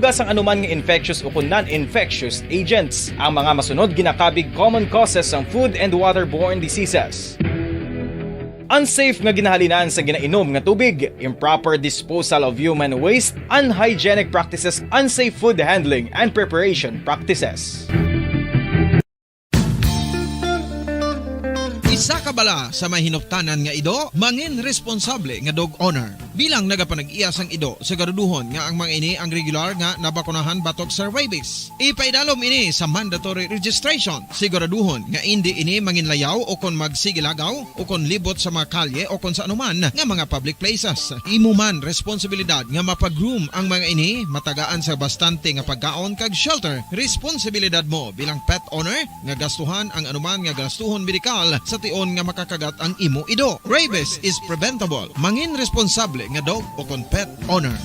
malugas ang anuman nga infectious o kung non-infectious agents. Ang mga masunod ginakabig common causes ng food and waterborne diseases. Unsafe nga ginahalinan sa ginainom nga tubig, improper disposal of human waste, unhygienic practices, unsafe food handling and preparation practices. Isa ka bala sa may hinuptanan nga ido, mangin responsable nga dog owner. Bilang nagapanag-iyas ang ido, siguraduhon nga ang mga ini ang regular nga nabakunahan batok sa rabies. Ipaidalom ini sa mandatory registration. Siguraduhon nga hindi ini manginlayaw o kon magsigilagaw o kon libot sa mga kalye o kon sa anuman nga mga public places. Imo man responsibilidad nga mapag-groom ang mga ini, matagaan sa bastante nga pagkaon kag shelter. Responsibilidad mo bilang pet owner nga gastuhan ang anuman nga gastuhon medikal sa tion nga makakagat ang imo ido. Rabies is preventable. Mangin responsable nga dog o kon pet owner.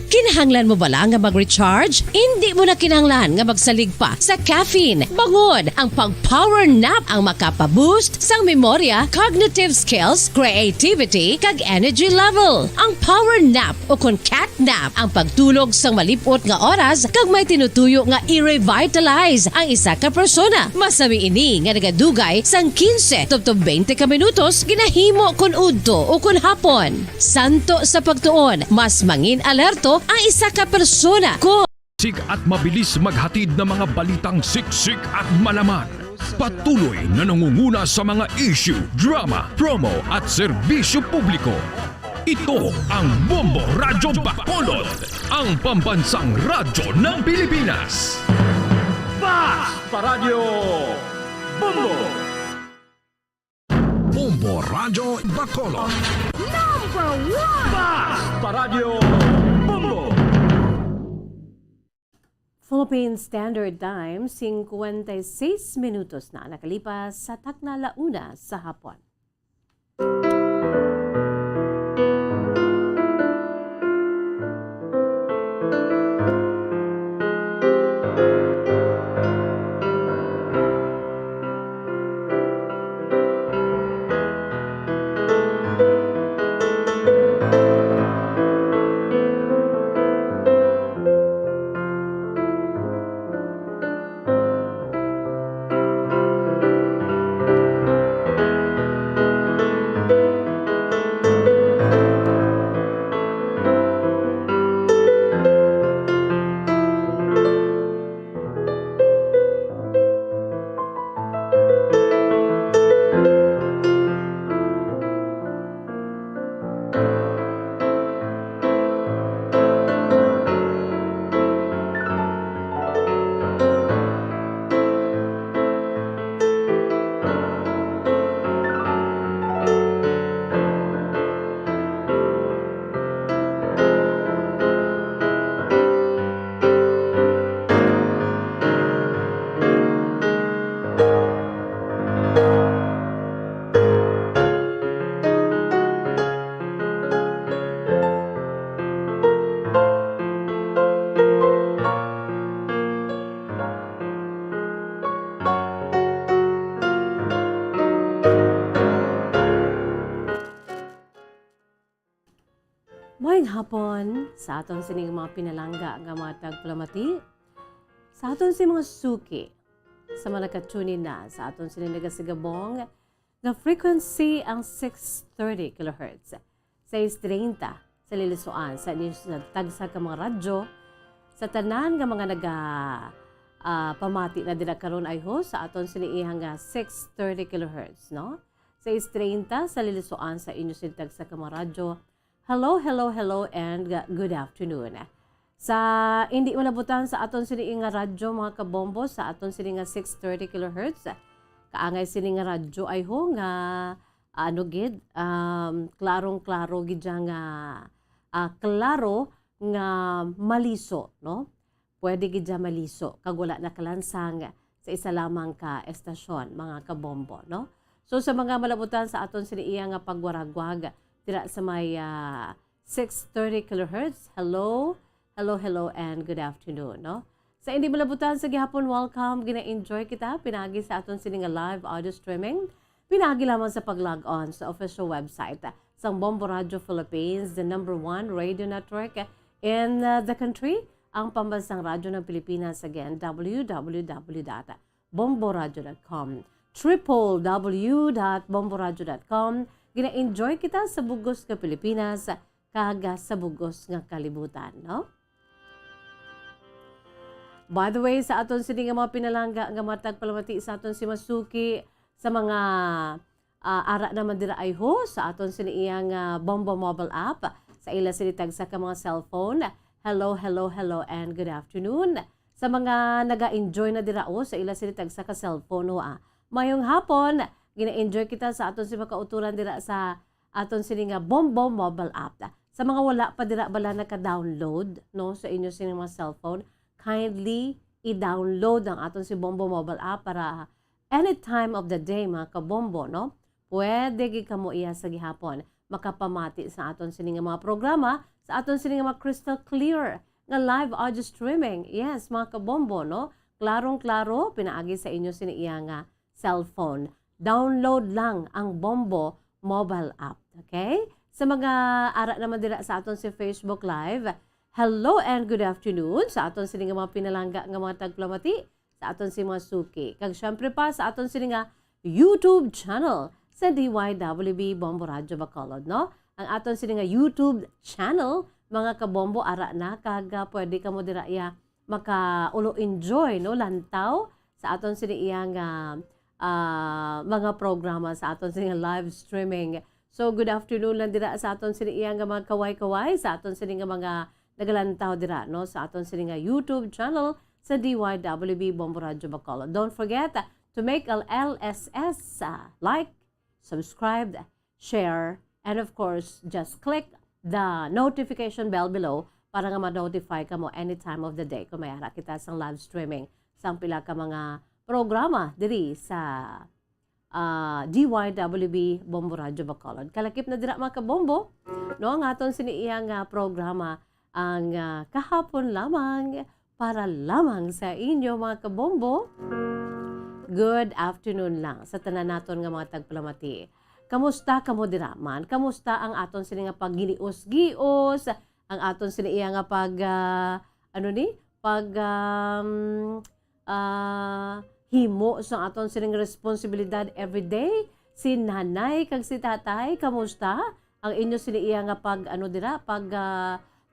Kinahanglan mo bala nga mag-recharge? Hindi mo na kinahanglan nga magsalig pa sa caffeine. Bangod ang pag-power nap ang makapaboost sang memorya, cognitive skills, creativity, kag energy level. Ang power nap o kon cat nap ang pagtulog sang malipot nga oras kag may tinutuyo nga i-revitalize ang isa ka persona. Masami ini nga nagadugay sang 15 to 20 ka minutos ginahimo kon udto o kon hapon. Santo sa pagtuon, mas mangin alerto ang isa ka persona ko. Siksik at mabilis maghatid ng mga balitang siksik at malaman. Patuloy na nangunguna sa mga issue, drama, promo at serbisyo publiko. Ito ang Bombo Radyo Bacolod, ang pambansang radyo ng Pilipinas. Basta Radio Bombo! Bombo Radyo Bacolod. Number 1! Basta Radio Bombo! Philippine Standard Time, 56 minutos na nakalipas sa takna launa sa hapon. Mayang hapon sa aton sining mga pinalangga nga mga tagplamati, sa aton sining mga suki, sa mga nakatunin na sa aton sining nagasigabong nga frequency ang 630 kHz, 630 sa Lilisuan, sa tagsa ka mga radyo, sa tanan nga mga pamati na dinakaroon ay ho sa aton siniihang 630 kHz, no? 630 sa Lilisuan sa inyo tagsa ka mga radyo. Hello, hello, hello, and good afternoon. Sa hindi malabutan sa aton sini nga radyo mga kabombo, sa aton sini nga 630 kHz, kaangay sini nga radyo ay ho nga klarong-klaro gid nga klaro nga maliso, no? Pwede gid maliso kag wala na kalansang sa isa lamang ka estasyon mga kabombo, no? So sa mga malabutan sa aton sini nga pagwaragwag tira sa may 630 kHz. Hello, hello, hello, and good afternoon, no? Sa hindi malabutan sa gihapon, welcome. Gina-enjoy kita. Pinagi sa aton sini nga live audio streaming. Pinagi lamang sa pag-log on sa official website sa Bombo Radio Philippines, the #1 radio network in the country. Ang pambansang radyo ng Pilipinas. Again, www.bomboradio.com, www.bomboradio.com. Gina-enjoy kita sa bugos nga Pilipinas, kaga sa bugos nga kalibutan, no? By the way, sa aton sini nga mga pinalangga nga matag palamati sa aton si Masuki sa mga ara naman dira ay ho sa aton sini iyang Bombo mobile app sa ila sinitag sa ka mga cellphone. Hello, hello, hello and good afternoon. Sa mga naga-enjoy na dira o sa ila sinitag sa ka cellphone ho mayong hapon, gina-enjoy kita sa aton si makauturan dira sa aton sini nga Bombo mobile app. Sa mga wala pa dira bala naka-download no sa inyo sini mga cellphone, kindly i-download ang aton si Bombo mobile app para any time of the day mga kabombo, no? Pwede gid kamo iya sa gihapon makapamati sa aton sini nga mga programa, sa aton sini nga mga crystal clear nga live audio streaming. Yes, mga kabombo, no? Klarong-klaro pinaagi sa inyo sini iya nga cellphone. Download lang ang Bombo mobile app, okay? Sa mga ara naman dira sa aton si Facebook Live, hello and good afternoon sa aton sini nga mga pinalangga nga mga tagplamati, sa aton si mga suki. Kag syempre pa sa aton sini nga YouTube channel sa DYWB Bombo Radio Bacolod, no? Ang aton sini nga YouTube channel, mga kabombo ara na kaga pwede ka mo dira iya makaulo enjoy no lantaw sa aton sini iya nga mga programa sa aton sini nga live streaming. So good afternoon lang dira sa aton sini iya nga mga kaway-kaway sa aton sini nga mga nagalantaw dira no sa aton sini nga YouTube channel sa DYWB Bombo Radio Bacolod. Don't forget to make al LSS like, subscribe, share, and of course just click the notification bell below para nga ma-notify ka mo any time of the day kung may ara kita sa live streaming sa pila ka mga programa diri sa DYWB Bombo Radio Bacolod. Kalakip na dira mga kabombo no ang aton sini iyang programa ang kahapon lamang para lamang sa inyo mga kabombo. Good afternoon lang sa tanan naton nga mga tagpalamati. Kamusta kamo diraman? Kamusta ang aton sini nga pagginios-gios? Ang aton sini iya nga pag himo sa aton sini nga responsibilidad everyday. Si nanay kag si tatay, kamusta? Ang inyo sini iya nga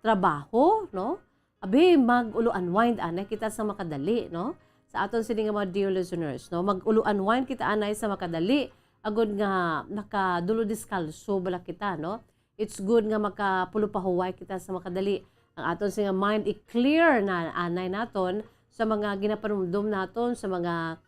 trabaho, no? Abi, mag-ulo unwind anay kita sa makadali, no? Sa aton sini nga mga dear listeners, no? Mag-ulo unwind kita anay sa makadali. Agod nga nakadulo diskalso bala kita, no? It's good nga makapulupahuway kita sa makadali. Ang aton sini nga mind i-clear na anay naton sa mga ginapanumdum naton, sa mga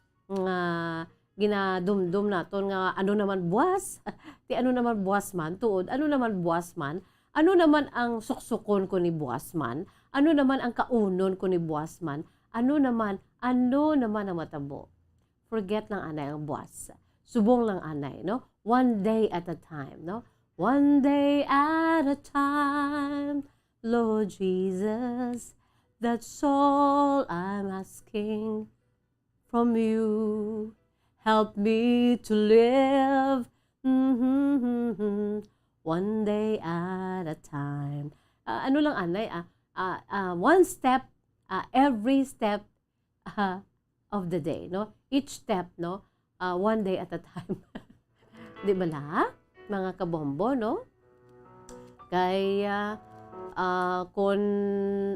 ginadumdum naton nga ano naman buwas. Ti ano naman buwas man tuod, ano naman buwas man. Ano naman ang suksukon ko ni buwasman? Ano naman ang kaunon ko ni buwasman? Ano naman ang matabo? Forget lang anay ang buwas. Subong lang anay, no? One day at a time, no? One day at a time, Lord Jesus, that's all I'm asking from you. Help me to live. One day at a time. Ano lang anay, one step, every step of the day, no? Each step, no? One day at a time. Di ba la? Mga kabombo, no? Kaya, kung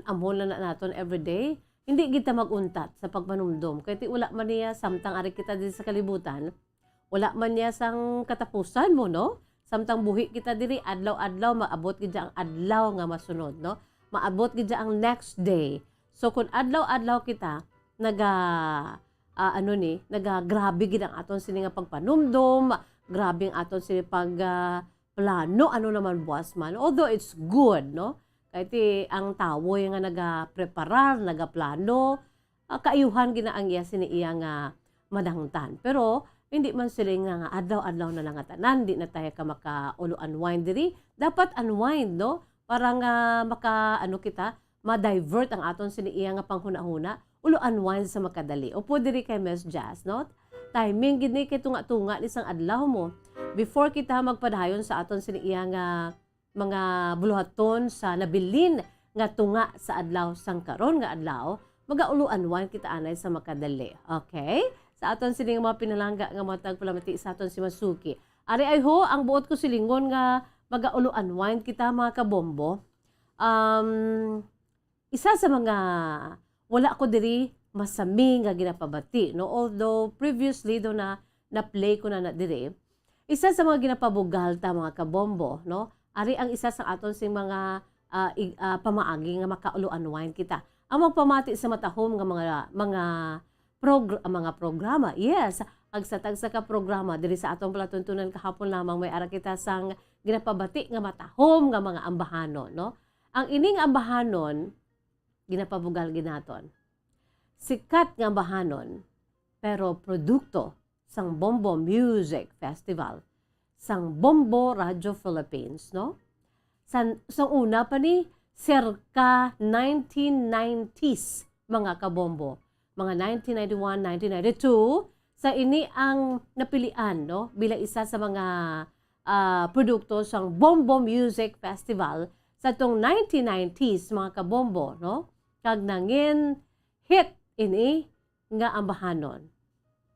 amhon na naton every day, hindi kita maguntat sa pagpanumdum. Kaya wala man niya samtang ari kita din sa kalibutan, wala man niya sang katapusan mo, no? Samtang buhi kita diri adlaw-adlaw maabot gid ang adlaw nga masunod, no? Maabot gid ang next day. So kung adlaw-adlaw kita grabe gid ang aton sini nga pagpanumdum, grabe ang aton sini plano ano naman buwas man. Although it's good, no? Kaya ang tawo nga nagapreparar, nagaplano, kaayuhan gid na ang iya sini iya nga madangtan. Pero hindi man sila nga adlaw-adlaw na lang tanan, di na tayo ka maka-ulo unwind diri. Dapat unwind, no? Para nga ma-divert ang aton siniiya nga panghuna-huna. ulo unwind sa makadali. Upo diri kay Miss Jazz, no? Timing gid ni kay tunga-tunga isang adlaw mo before kita magpadayon sa aton siniya nga mga buluhaton sa nabilin nga tunga sa adlaw sang karon nga adlaw, magaulo unwind kita anay sa makadali. Okay? Sa aton sini nga mga pinalangga nga matag palamati sa aton si Masuki. Ari ay ho, ang buot ko silingon nga magaulo unwind kita mga kabombo. Isa sa mga wala ko diri masami nga ginapabati, no? Although previously do na play ko na diri. Isa sa mga ginapabugal ta mga kabombo, no? Ari ang isa sa aton sing mga pamaagi nga makaulo unwind kita. Ang magpamati sa matahom nga mga programa. Yes, agsatag-sa ka programa diri sa atong palatuntunan kahapon lamang may ara kita sang ginapabati nga matahom nga mga ambahanon, no? Ang ining ambahanon ginapabugal ginaton. Sikat nga ambahanon pero produkto sang Bombo Music Festival sang Bombo Radio Philippines, no? Sang una pa ni circa 1990s mga kabombo. Mga 1991, 1992 sa ini ang napilian, no? Bilang isa sa mga produkto sang Bombo Music Festival sa tong 1990s mga kabombo, no? Kag nangin hit ini nga ambahanon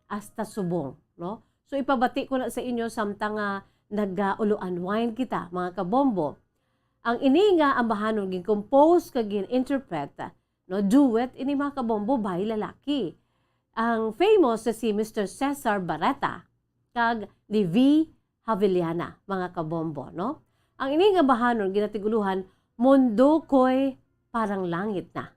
hasta subong, no? So ipabati ko na sa inyo samtang nag-ulo unwind kita mga kabombo. Ang ini nga ambahanon gin-compose kag gin-interpret, no, duet ini mga kabombo by lalaki. Ang famous si Mr. Cesar Barreta kag ni V. Haviliana mga kabombo, no? Ang ini nga ambahanon ginatiguluhan Mundo Ko'y Parang Langit Na.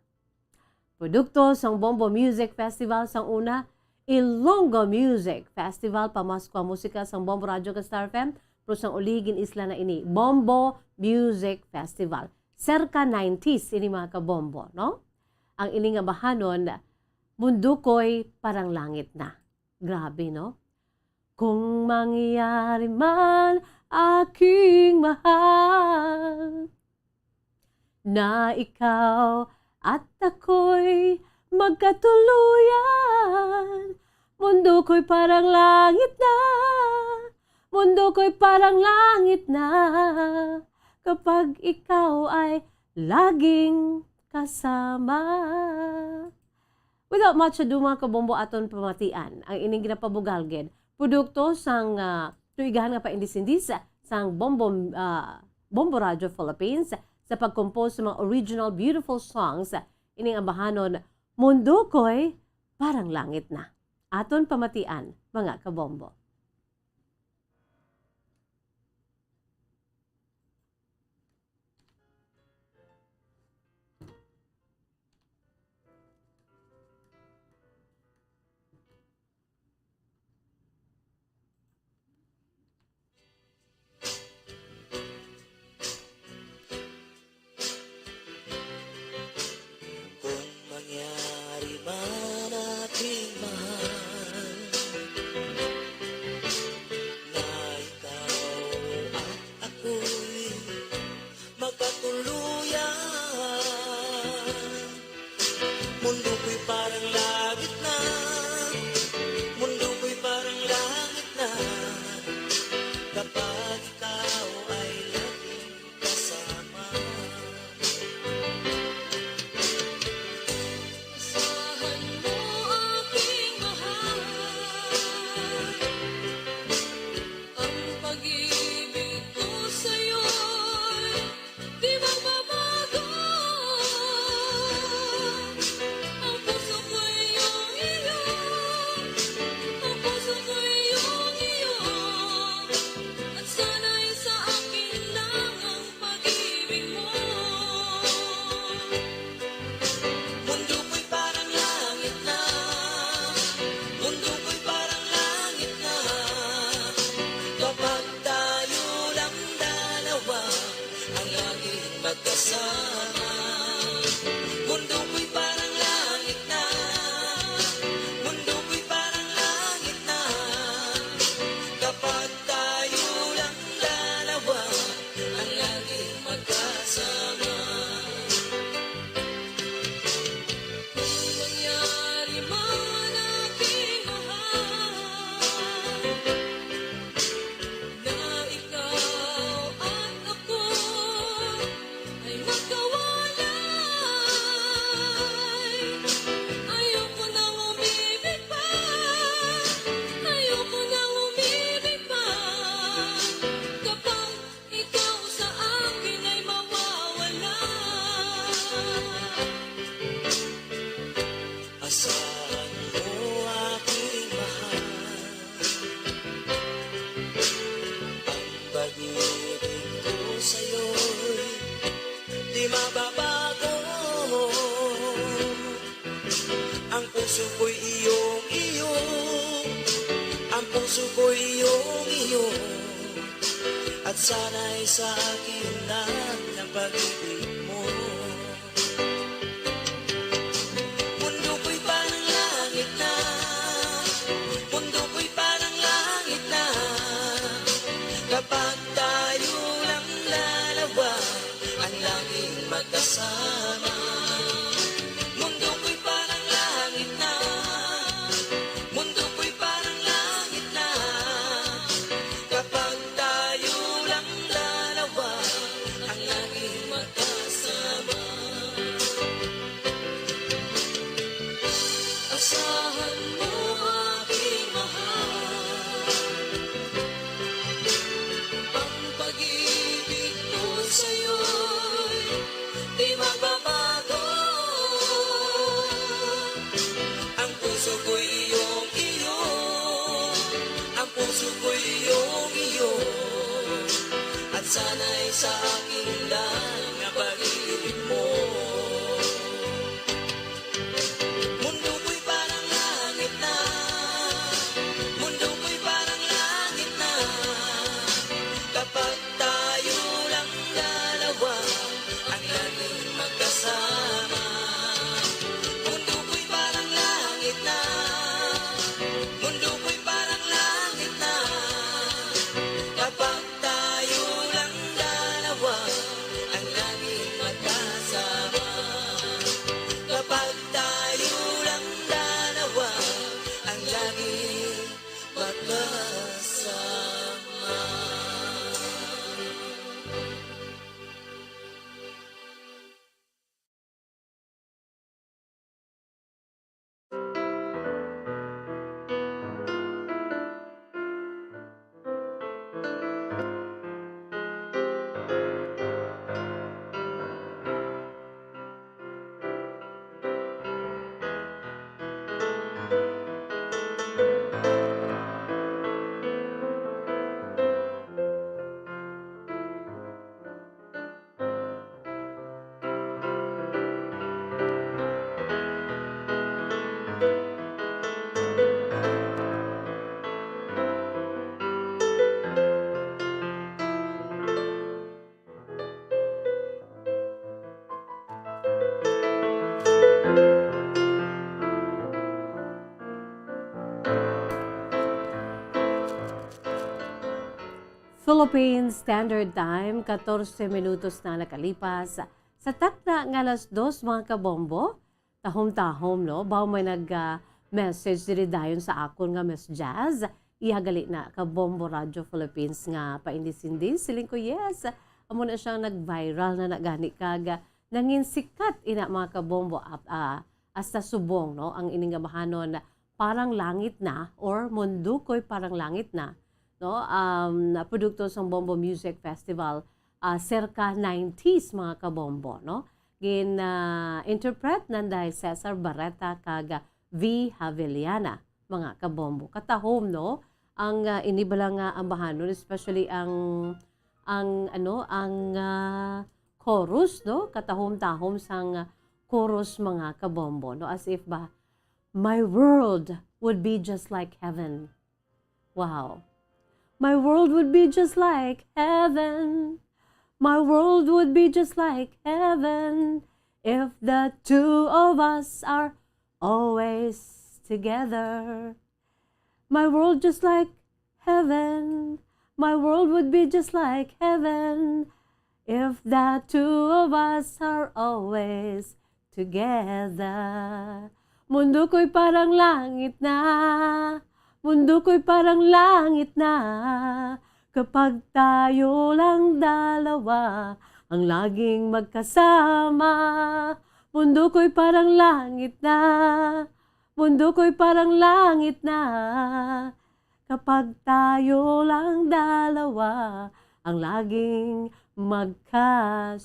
Produkto sang Bombo Music Festival sang una, Ilonggo Music Festival, pamaskwa musika sang Bombo Radio ka Star FM, pero sang uligin isla na ini, Bombo Music Festival. Circa 90s ini mga kabombo, no? Ang ini nga bahanon, Mundo Ko'y Parang Langit Na. Grabe, no? Kung mangyayari man aking mahal, na ikaw at ako'y magkatuluyan. Mundo ko'y parang langit na, mundo ko'y parang langit na, kapag ikaw ay laging kasama. Without much ado mga kabombo aton pamatian, ang ining ginapabugalgid, produkto sang tuigahan nga paindis-indis sang Bombo Radio Philippines sa pag-compose sa mga original beautiful songs, ining ambahanon, Mundo Ko'y Parang Langit Na. Aton pamatian, mga kabombo. Mangyari man aking mahal, iyo at sana'y sa akin na ang pag-ibig mo. Mundo ko'y parang langit na, mundo ko'y parang langit na, kapag tayo lang dalawa ang laging magkasama. Mundo ko'y parang langit na, mundo ko'y parang langit na, kapag tayo lang dalawa ang laging magkasama. Asahan mo aking mahal, ang pag-ibig ko sa'yo'y di magbabago. Ang puso ko'y iyong iyo, ang puso ko'y iyong iyo, at sana'y sa akin lang ang pag-ibig mo. Mundo ko'y parang langit na, mundo ko'y parang langit na, kapag tayo lang dalawa ang laging magkasama. Mundo ko'y parang langit na, mundo ko'y parang langit na, kapag tayo lang dalawa ang laging magkasama. Kapag tayo lang dalawa ang laging magkasama. Philippine Standard Time, 14 minutos na nakalipas. Sa takna nga alas 2 mga kabombo, tahom-tahom no, baw may nag-message diri dayon sa akon nga Miss Jazz. Ihagali na kabombo Radio Philippines nga paindis-indis. Siling ko yes, amo na siyang nag-viral na nagani kag nangin sikat ina mga kabombo hasta subong no, ang ining nga bahanon parang langit na or mundo ko'y parang langit na. No, produkto sa Bombo Music Festival, circa 90s mga kabombo, no? Interpret nanday Cesar Barreta kag V. Haviliana, mga kabombo. Katahom, no? Ang inibala nga ang bahanon, especially ang chorus, no? Katahom-tahom sang chorus mga kabombo, no? As if ba, my world would be just like heaven. Wow. My world would be just like heaven. My world would be just like heaven if the two of us are always together. My world just like heaven. My world would be just like heaven if the two of us are always together. Mundo ko'y parang langit na. Mundo ko'y parang langit na, kapag tayo lang dalawa ang laging magkasama. Mundo ko'y parang langit na, mundo ko'y parang langit na, kapag tayo lang dalawa ang laging magkasama.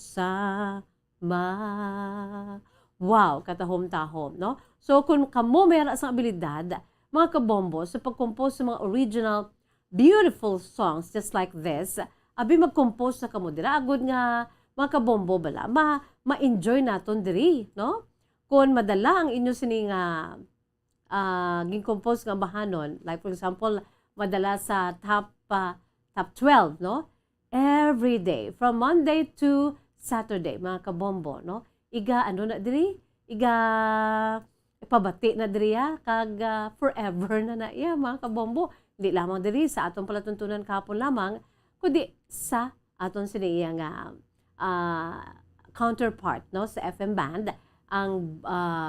Wow, katahom-tahom, no? So kung kamo mayroon sa abilidad, mga kabombo, sa pag-compose sa mga original, beautiful songs just like this, abi mag-compose na kamo dira, agod nga, mga kabombo bala, ma-enjoy naton diri, no? Kung madala ang inyo sining ging-compose nga bahanon, like for example, madala sa top top 12, no? Every day, from Monday to Saturday, mga kabombo, no? Iga, ano na diri? Iga, ipabati na diri kag forever na iya, mga kabombo. Hindi lamang diri sa atong palatuntunan kahapon lamang, kundi sa aton siniya nga counterpart, no? Sa FM band, ang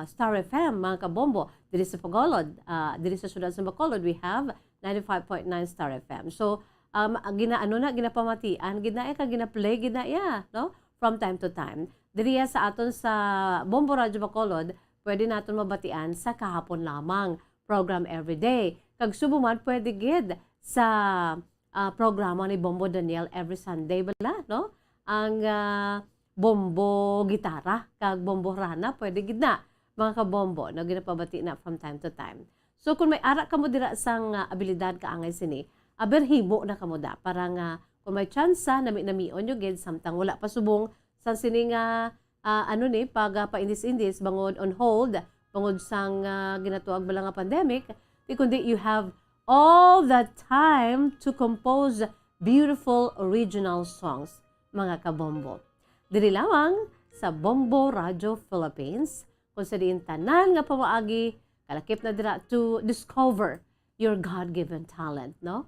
Star FM, mga kabombo, diri sa Bacolod, diri sa syudad sa Bacolod, we have 95.9 Star FM. So, ginapamatian, ginaplay, no? From time to time. Diri sa aton sa Bombo Radio Bacolod, pwede naton mabatian sa kahapon lamang program everyday. Kag subuman, pwede gid sa programa ni Bombo Daniel every Sunday bala, no? Ang bombo gitara kag bombo rana pwede gid na mga kabombo no ginapabati na from time to time. So kung may ara kamo dira sang abilidad ka angay sini, aberhimo na kamo da para nga kung may tsansa nami-namion yo gid samtang wala pa subong sang sini nga pag paindis-indis bangod on hold bangod sang ginatuag bala nga pandemic, kundi you have all the time to compose beautiful original songs mga kabombo. Diri lamang sa Bombo Radio Philippines, kung sa diin tanan nga pamaagi, kalakip na dira to discover your God-given talent, no?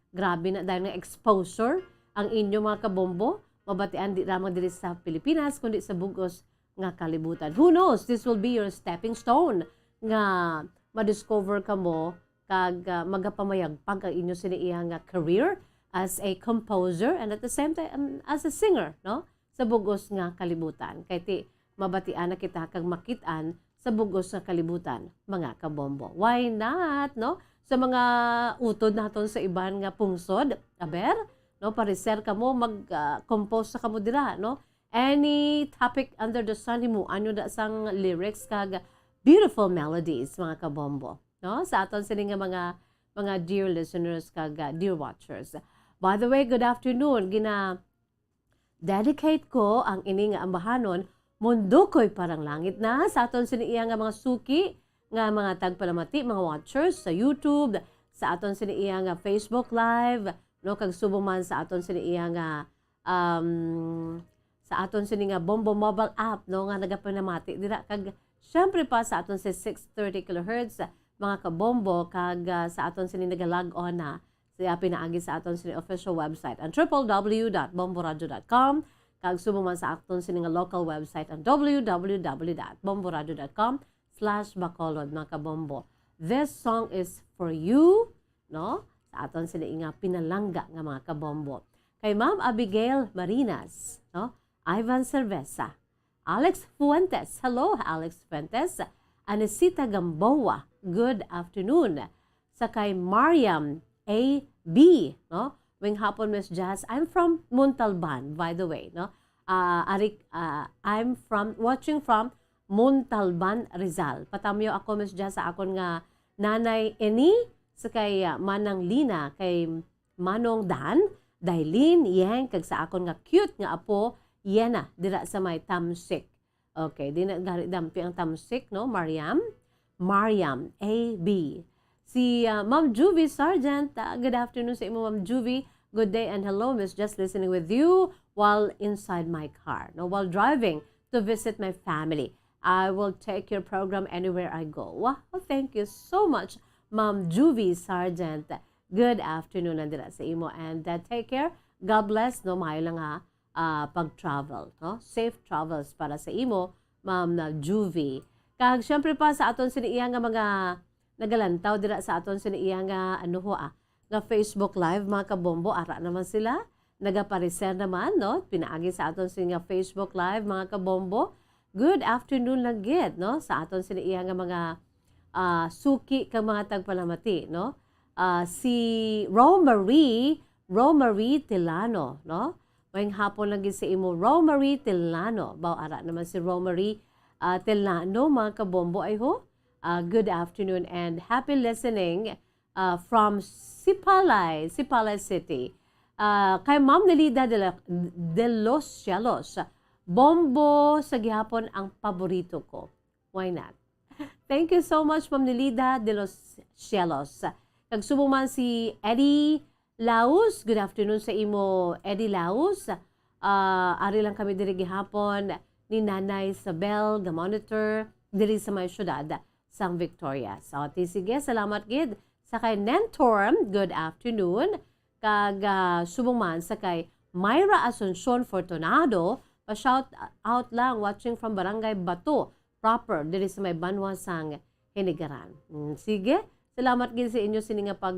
Grabe na dahil nga exposure ang inyo mga kabombo, mabatian di lamang diri sa Pilipinas, kundi sa bugos nga kalibutan. Who knows, this will be your stepping stone nga ma-discover ka mo kag magapamayagpag ang inyo siniiya nga career as a composer and at the same time as a singer, no? Sa bugos nga kalibutan. Kay ti mabatian na kita kag makitaan sa bugos nga kalibutan, mga kabombo. Why not, no? Sa mga utod naton sa iban nga pungsod, aber, no, pariser kamo mag-compose sa kamo dira, no? Any topic under the sun mo anyo da sang lyrics kag beautiful melodies, mga kabombo, no? Sa aton sini nga mga dear listeners kag dear watchers. By the way, good afternoon. Dedicate ko ang ini nga ambahanon, mundo ko'y parang langit na sa aton siniiya nga mga suki, nga mga tagpalamati, mga watchers sa YouTube, sa aton siniiya nga Facebook Live, no, kag subong man sa aton siniiya nga sa aton sini nga Bombo mobile app, no, nga nagapanamati dira kag syempre pa sa aton sa 630 kHz mga kabombo kag sa aton sini nagalog on na siya pinaagi sa aton sini official website ang www.bomboradio.com kag subong man sa aton sini nga local website ang www.bomboradio.com/bacolod mga kabombo. This song is for you, no? Sa aton sini nga pinalangga nga mga kabombo. Kay Ma'am Abigail Marinas, no? Ivan Cerveza, Alex Fuentes, hello Alex Fuentes, Anesita Gamboa, good afternoon. Sa kay Mariam A.B., no? Wing hapon, Miss Jazz. I'm from Montalban, by the way, no? I'm watching from Montalban, Rizal. Patamyo ako, Miss Jazz, sa akon nga nanay Eni, sa kay Manang Lina, kay Manong Dan, Dailin, Yang, kag sa akon nga cute nga apo, Yena, dira sa may Tamsik. Okay, di na dampi ang Tamsik, no? Mariam A.B. Si Ma'am Juvie Sargent, good afternoon sa imo, Ma'am Juvie. Good day and hello, Miss, just listening with you while inside my car, no, while driving to visit my family. I will take your program anywhere I go. Wow, thank you so much, Ma'am Juvie Sargent. Good afternoon nandira sa imo and take care. God bless, no, maayo lang ha pag-travel, no? Safe travels para sa imo, Ma'am Juvie. Kag syempre pa sa aton siniiya nga mga nagalantaw dira sa aton siniiya nga nga Facebook Live mga kabombo, ara naman sila. Nagapariser naman, no? Pinaagi sa aton sini nga Facebook Live mga kabombo. Good afternoon lang gid, no? Sa aton siniiya nga mga suki kang mga tagpalamati, no? Si Romarie Tilano, no? Ngayong hapon lang sa imo, Romarie Tilano. Ara naman si Romarie Tilano, mga kabombo ay ho. Good afternoon and happy listening from Sipalay City. Kay Ma'am Nelida de los Cielos. Bombo sa gihapon ang paborito ko. Why not? Thank you so much, Ma'am Nelida de los Cielos. Kag subong man si Eddie Laos, good afternoon sa imo, Eddie Laos. Ari lang kami diri gihapon ni Nanay Isabel, the monitor, diri sa may syudad sang Victoria. So, sige, salamat gid sa kay Nentorm, good afternoon. Kag subong man sa kay Myra Asuncion Fortunado, pa-shout out lang watching from Barangay Bato, proper, diri sa may Banwa sang Hinigaran. Sige, salamat gid sa inyo sini nga pag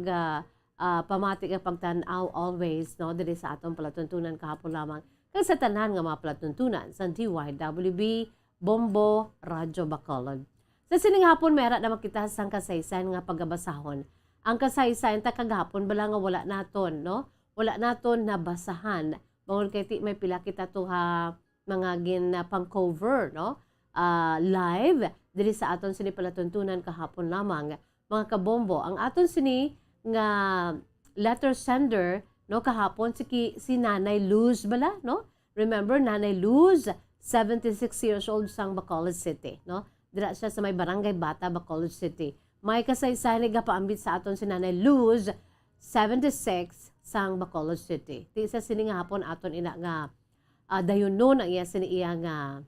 pamati nga pagtan-aw always no diri sa atong palatuntunan kahapon lamang kag sa tanan nga mga palatuntunan sa DYWB Bombo Radyo Bacolod. Sa sining hapon mera na makita sang kasaysayan nga pagabasahon. Ang kasaysayan ta kagahapon bala nga wala naton no? Wala naton nabasahan. Bangod kay ti may pila kita to ha mga gin pang cover no? Live diri sa aton sini palatuntunan kahapon lamang mga kabombo. Ang aton sini nga letter sender no kahapon si Nanay Luz bala no. Remember Nanay Luz, 76 years old sang Bacolod City no. Dira siya sa may Barangay Bata, Bacolod City. May kasaysayan nga paambit sa aton si Nanay Luz, 76 sang Bacolod City. Ti isa sini nga hapon aton ina nga dayon no ang iya sini iya nga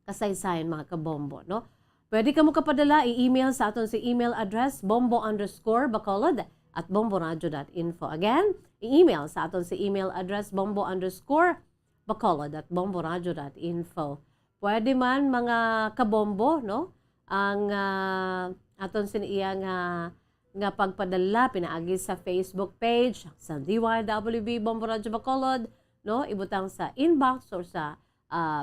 kasaysayan mga kabombo no. Pwede ka mo kapadala, i-email sa aton si email address bombo_bacolod@bomboradio.info. Again, i-email sa aton si email address bombo_bacolod@bomboradio.info. Pwede man mga kabombo, no? Ang aton siniya nga pagpadala, pinaagi sa Facebook page, sa DYWB Bombo Radio Bacolod, no? Ibutang sa inbox or sa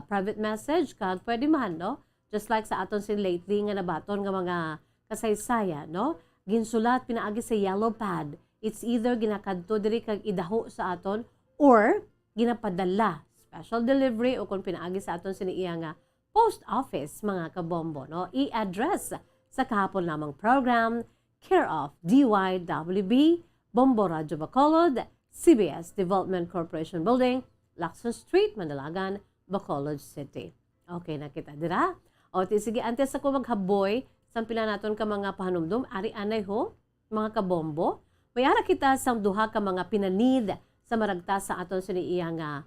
private message, kag pwede man, no? Just like sa aton sin lately nga nabaton nga mga kasaysayan, no? Ginsulat pinaagi sa yellow pad. It's either ginakadto diri kag idaho sa aton or ginapadala special delivery o kung pinaagi sa aton siniiya nga post office mga kabombo, no? I-address sa kahapon lamang program care of DYWB Bombo Radio Bacolod, CBS Development Corporation Building, Lacson Street, Mandalagan, Bacolod City. Okay na kita dira. O, sige, antes ako maghaboy, sampila naton ka mga pahanumdum, ari anay ho, mga kabombo. Mayara kita sang duha ka mga pinanid sa maragta sa aton siniiya nga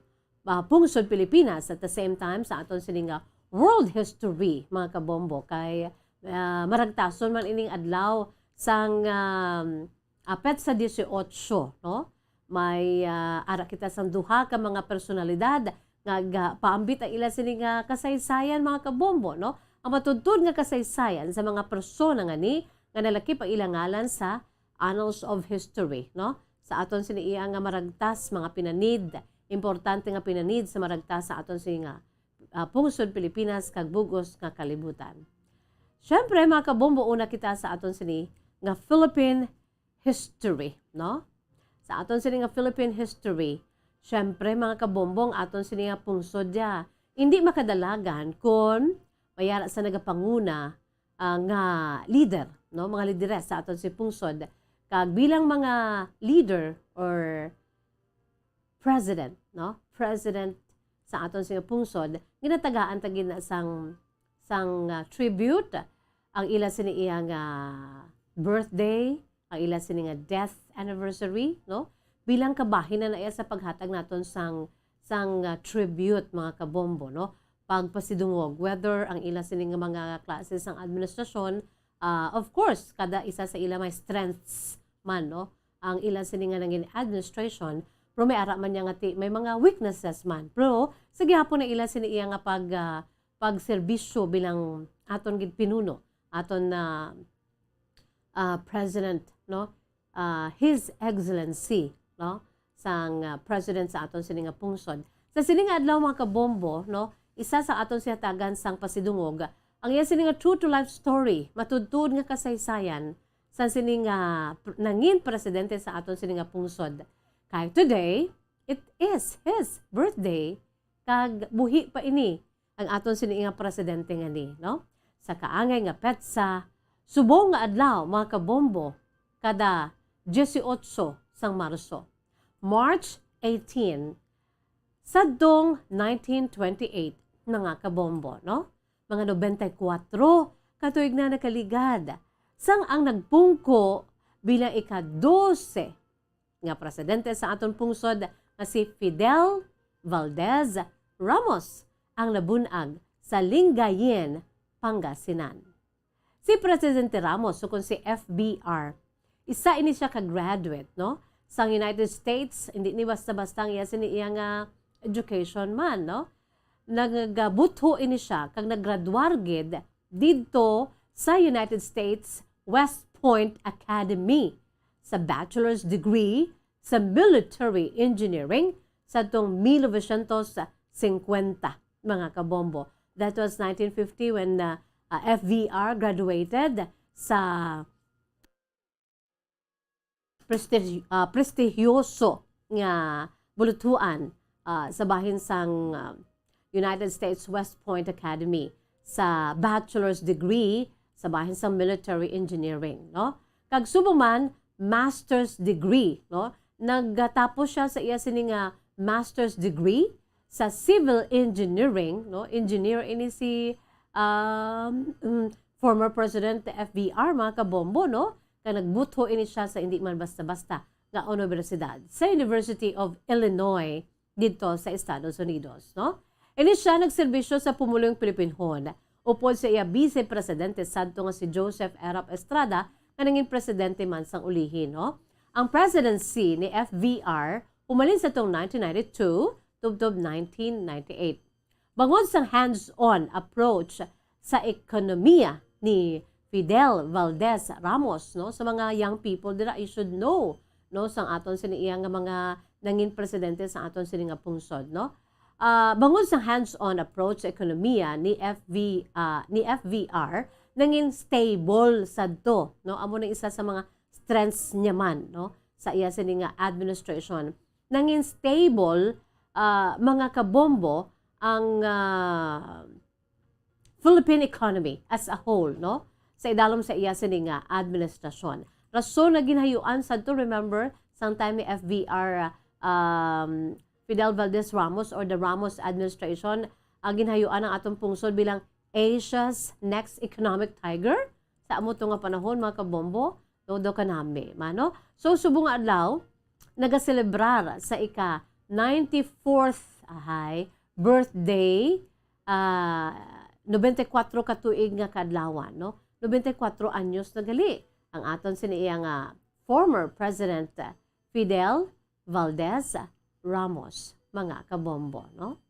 pungsod Pilipinas at the same time sa aton sini nga world history, mga kabombo. Kay maragtason man ining adlaw sang apet sa 18, no? May ara kita sang duha ka mga personalidad nga paambit ang ila sini nga kasaysayan mga kabombo, no? Ang matudtod nga kasaysayan sa mga persona nga ni nga nalakip ang ilang ngalan sa Annals of History, no? Sa aton sini iya nga maragtas mga pinanid, importante nga pinanid sa maragtas sa aton sini nga pungsod Pilipinas kag bugos nga kalibutan. Syempre mga kabombo una kita sa aton sini nga Philippine history, no? Sa aton sini nga Philippine history, syempre mga kabombong aton sini nga pungsod ya. Hindi makadalagan kung mayara sa nagapanguna nga leader, no? Mga lideres sa aton si pungsod. Kag bilang mga leader or president, no? President sa aton si pungsod, ginatagaan ta gina sang tribute ang ila sini iya nga birthday, ang ila sini nga death anniversary, no? Bilang kabahin na iya sa paghatag naton sang tribute mga kabombo, no? Pagpasidungog, whether ang ila sini nga mga klase sang administrasyon, of course, kada isa sa ila may strengths man, no? Ang ila sini nga nangin administration, pero may ara man niya nga may mga weaknesses man. Pero sa gihapon na ila sini iya nga pagserbisyo bilang aton gid pinuno, aton na president, no? His Excellency, no? Sang president sa aton sini nga pungsod. Sa sini nga adlaw mga kabombo, no? Isa sa aton siya tagan sang pasidungog, ang iya sini nga true to life story, matudtod nga kasaysayan sa sini nga nangin presidente sa aton sini nga pungsod. Kay today, it is his birthday, kag buhi pa ini ang aton sini nga presidente nga ni, no? Sa kaangay nga petsa, subong nga adlaw mga kabombo, kada 18 sang Marso. March 18, sadtong 1928, mga kabombo, no? Mga 94, katuig na nakaligad. Sang ang nagpungko bilang ika-12 nga presidente sa aton pungsod nga si Fidel Valdez Ramos ang nabunag sa Lingayen, Pangasinan. Si Presidente Ramos, sukon si FBR, isa ini siya ka-graduate, no? Sa United States, hindi ni basta-basta iya siniya nga education man, no? Nagabutho ini siya kag naggraduar gid didto sa United States West Point Academy sa bachelor's degree sa military engineering sa tong 1950 mga kabombo. That was 1950 when FVR graduated sa prestigyoso nga bulutuan sa bahin sang United States West Point Academy sa bachelor's degree sa bahin sang military engineering, no? Kag subong man master's degree, no? Nagtapos siya sa iya sini nga master's degree sa civil engineering, no? Engineer ini si former President FBR, mga kabombo, no? Kaya nagbutho ini siya sa hindi man basta-basta nga universidad sa University of Illinois dito sa Estados Unidos, no? Ini siya nagserbisyo sa pumulong Pilipinhon upod sa iya vice-presidente sadto nga si Joseph Erap Estrada nga naging presidente man sang ulihin, no? Ang presidency ni FVR umalin sa tong 1992 tubtob 1998. Bangod sang hands-on approach sa ekonomiya ni Fidel Valdez Ramos, no, sa mga young people dira, you should know, no, sang aton siniya nga mga nangin presidente sa aton sini nga pungsod, no. Bangod sang hands-on approach sa ekonomiya ni FVR nangin stable sadto, no. Amo na isa sa mga strengths niya man, no, sa iya sini nga administration. Nangin stable mga kabombo ang Philippine economy as a whole, no? Sa idalom sa iya sini nga administrasyon. Rason na ginhayuan sa to, remember, sang time ni FVR Fidel Valdez Ramos or the Ramos administration, ginhayuan ang atong pungsod bilang Asia's next economic tiger. Sa amo to nga panahon, mga kabombo, todo kanami, mano? So, subong adlaw, nagaselebrar sa ika 94th birthday, 94 katuig nga kadlawan, no? 94 anyos na gali ang aton siniya nga former President Fidel Valdez Ramos, mga kabombo, no?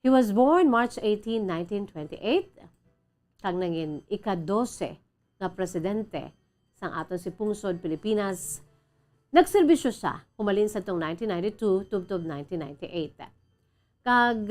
He was born March 18, 1928, kang nangin ika-12 nga presidente sang aton si pungsod Pilipinas. Nagserbisyo siya humalin sa tong 1992 tubtob 1998. Kag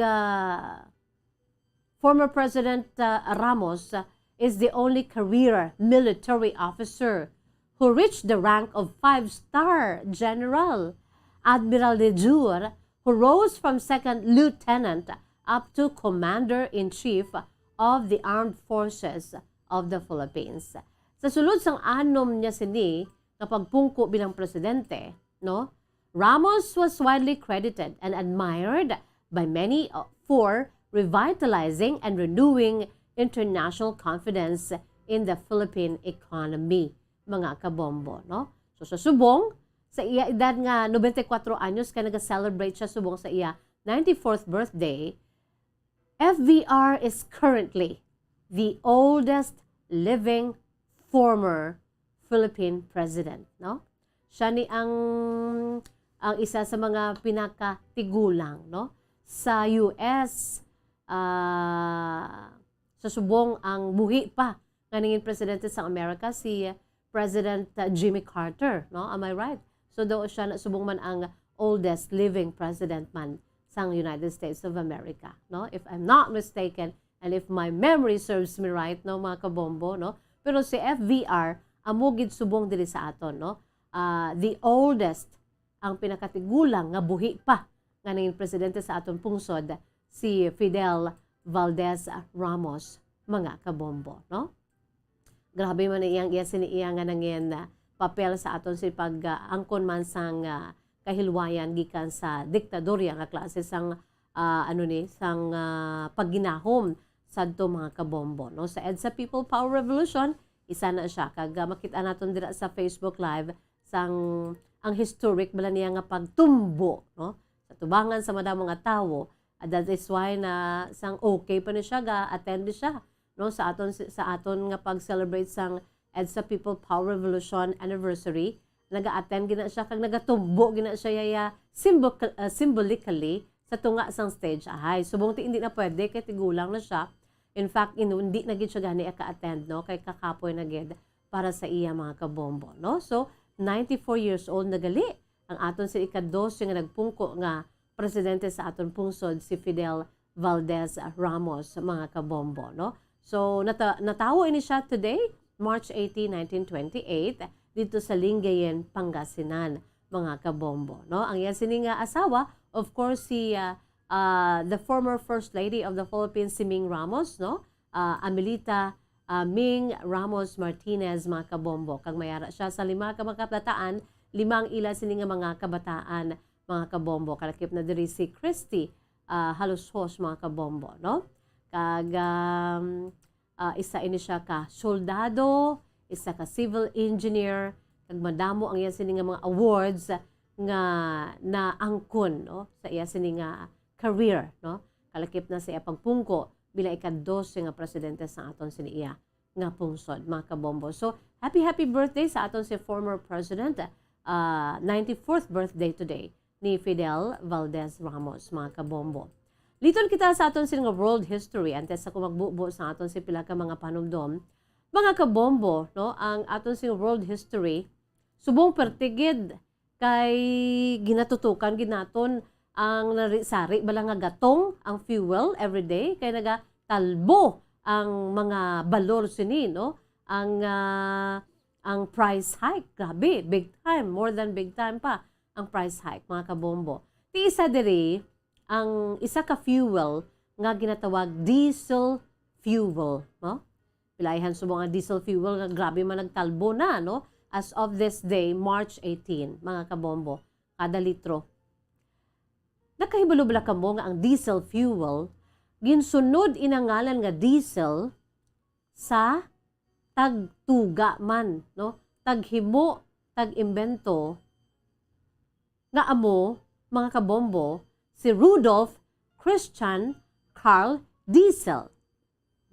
former President Ramos is the only career military officer who reached the rank of 5-star general, Admiral de Jure, who rose from second lieutenant up to commander-in-chief of the Armed Forces of the Philippines. Sa sulod sang anom niya sini nga pagpungko bilang presidente, no? Ramos was widely credited and admired by many for revitalizing and renewing international confidence in the Philippine economy, mga kabombo, no? So sa subong, sa iya edad nga 94 anyos ka nag-celebrate siya subong sa iya 94th birthday, FVR is currently the oldest living former Philippine president, no? Siya ni ang isa sa mga pinakatigulang, no? Sa US, sa subong ang buhi pa nga nanging presidente sa Amerika si President Jimmy Carter, no? Am I right? So daw siya na subong man ang oldest living president man sang United States of America, no? If I'm not mistaken and if my memory serves me right, no, mga kabombo, no? Pero si FVR amugid subong diri sa aton, no? The oldest, ang pinakatigulang nga buhi pa nga nanging presidente sa aton pungsod si Fidel Valdez Ramos, mga kabombo, no? Grabe man iyang iya siniya nga nangin papel sa aton si pag-angkon man sang kahilwayan gikan sa diktadorya nga klase sang sang pagginahom sadto, mga kabombo, no? Sa EDSA People Power Revolution, isa na siya kag makita naton dira sa Facebook Live sang ang historic bala niya nga pagtumbo, no? Sa tubangan sa madamong nga tawo. That is why na sang okay pa ni siya ga attend siya, no, sa aton nga pag-celebrate sang EDSA People Power Revolution anniversary. Naga-attend gina siya kag nagatumbo gina siya yaya symbolically sa tunga sang stage ahay. Subong ti hindi na pwede kay tigulang na siya. In fact, hindi na gid siya gani ka-attend, no, kay kakapoy na gid para sa iya mga kabombo, no. So 94 years old na gali ang aton si ika-12 nga nagpungko nga presidente sa aton pungsod si Fidel Valdez Ramos, mga kabombo, no. So natawo ini siya today, March 18, 1928 dito sa Lingayen, Pangasinan, mga kabombo, no. Ang iya sini nga asawa, of course, si the former First Lady of the Philippines, si Ming Ramos, no, Amelita Ming Ramos Martinez, mga kabombo. Kag mayara siya sa 5 ka mga kabataan, 5 ila sini nga mga kabataan, mga kabombo. Kalakip na diri si Christy Halushos, mga kabombo, no. Kag isa ini siya ka soldado, isa ka civil engineer, kag madamo ang iya sini nga mga awards nga naangkon, no, sa iya sini nga career, no. Kalakip na sa iya pagpungko bila ika-12 nga presidente sa aton sini iya nga pungsod, mga kabombo. So happy birthday sa aton si former president, 94th birthday today ni Fidel Valdez Ramos, mga kabombo. Liton kita sa aton sini nga world history antes sa kumagbubo sa aton si pila ka mga panumdom. Mga kabombo, no, ang aton sini world history subong pertigid kay ginatutukan ginaton ang narisari bala nga gatong ang fuel everyday kay naga talbo ang mga balor sini, no, ang price hike, grabe, big time, more than big time pa ang price hike, mga kabombo. Ti isa diri ang isa ka fuel nga ginatawag diesel fuel, no. Pilayhan subong nga diesel fuel nga grabe man nagtalbo na, no, as of this day, March 18, mga kabombo, kada litro. Nakahibalo bala kamo nga ang diesel fuel ginsunod inangalan nga diesel sa tagtuga man, no, taghimo, tagimbento nga amo, mga kabombo, si Rudolf Christian Carl Diesel.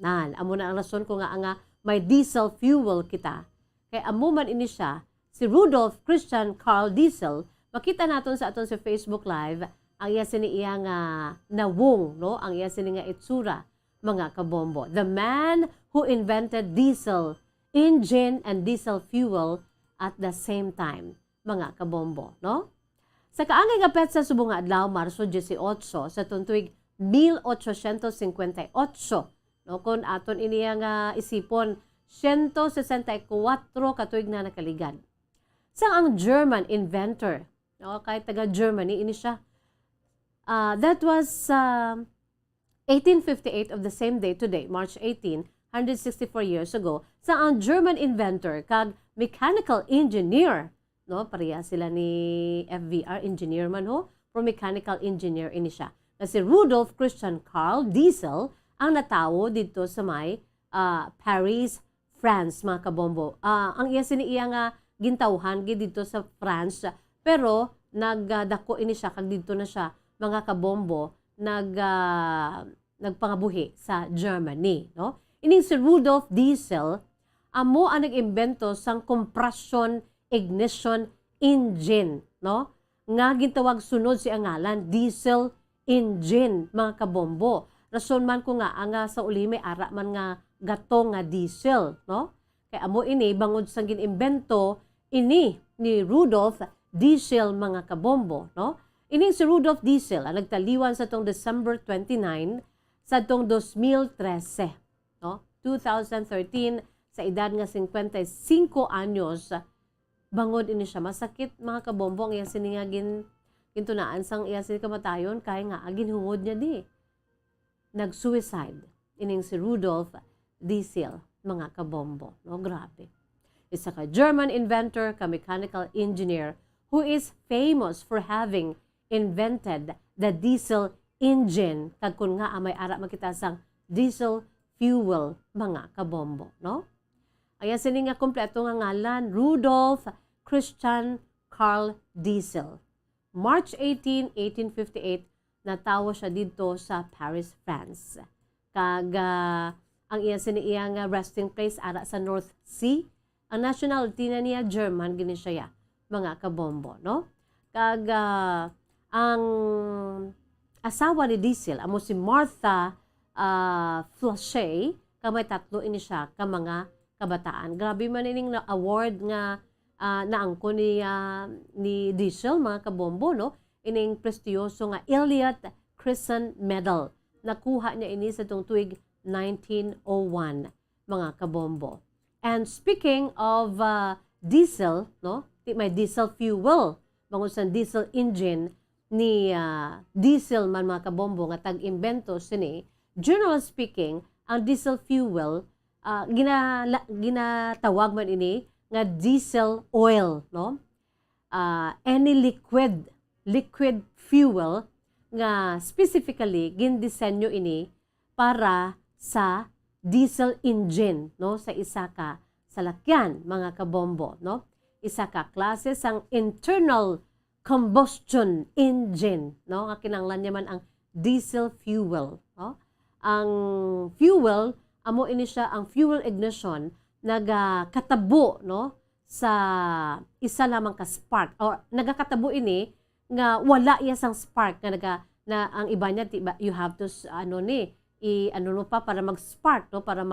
Amo na ang rason ko nga may diesel fuel kita. Kay amo man ini siya, si Rudolf Christian Carl Diesel. Makita naton sa aton sa Facebook Live ang iya sini iya nga nawong, no, ang iya sini nga itsura, mga kabombo. The man who invented diesel engine and diesel fuel at the same time, mga kabombo, no. Sa kaangay nga petsa subong nga adlaw, Marso 18 sa tuig 1858, no, kun aton iniya nga isipon 164 katuig na nakaligad. Sang ang German inventor, no, kay taga Germany ini siya. That was 1858 of the same day today, March 18, 164 years ago. Sang ang German inventor kag mechanical engineer, no, pareha sila ni FVR, engineer man ho, pro mechanical engineer ini siya. Na si Rudolf Christian Carl Diesel ang natawo dito sa may Paris, France, mga kabombo. Ang iya sini iya nga gintawhan dito sa France, pero nagdako ini siya kag dito na siya, mga kabombo, nagpangabuhi sa Germany, no. Ining si Rudolf Diesel amo ang nag-imbento sang compression ignition engine, no, nga gintawag sunod si angalan diesel engine, mga kabombo. Rason man ko nga sa uli may ara man nga gatong nga diesel, no. Kay amo ini bangod sang ginimbento ini ni Rudolf Diesel, mga kabombo, no. Ining si Rudolf Diesel ang nagtaliwan sa tong December 29 sa tong 2013, no, 2013 sa edad nga 55 anyos. Bangod ini siya masakit, mga kabombo, ang iya sini nga gintunaan sang iya sini kamatayon kay nga ginhungod niya di nag-suicide ining si Rudolf Diesel, mga kabombo, no, grabe. Isa ka German inventor, ka mechanical engineer who is famous for having invented the diesel engine, kag kun nga may ara makita sang diesel fuel, mga kabombo, no. Ayan sini nga kompleto nga ngalan, Rudolf Christian Carl Diesel. March 18, 1858, natawo siya dito sa Paris, France. Ang iya siniyang resting place ara sa North Sea. Ang nationality na niya German gini siya mga kabombo, no? Ang asawa ni Diesel amo si Martha Flachet, kamay tatlo ini siya ka mga kabataan. Grabe man ining na award nga naangko ni Diesel mga kabombo, no? Ining prestiyoso nga Elliott Crescent Medal. Nakuha niya ini sa tuig 1901 mga kabombo. And speaking of diesel, no? May diesel fuel, bangon sa diesel engine ni diesel man mga kabombo nga tag-imbento sini. Generally speaking, ang diesel fuel ginatawag man ini nga diesel oil, no? Any liquid fuel nga specifically gindisenyo ini para sa diesel engine, no? Sa isa ka salakyan mga kabombo, no? Isa ka klase sang internal combustion engine, no? Nga kinahanglan niya man ang diesel fuel, no? Ang fuel amo ini siya ang fuel ignition nagakatabo, no, sa isa lamang ka spark or nagakatabo ini nga wala iya sang spark na ang iba niya you have to pa para mag-spark, no, para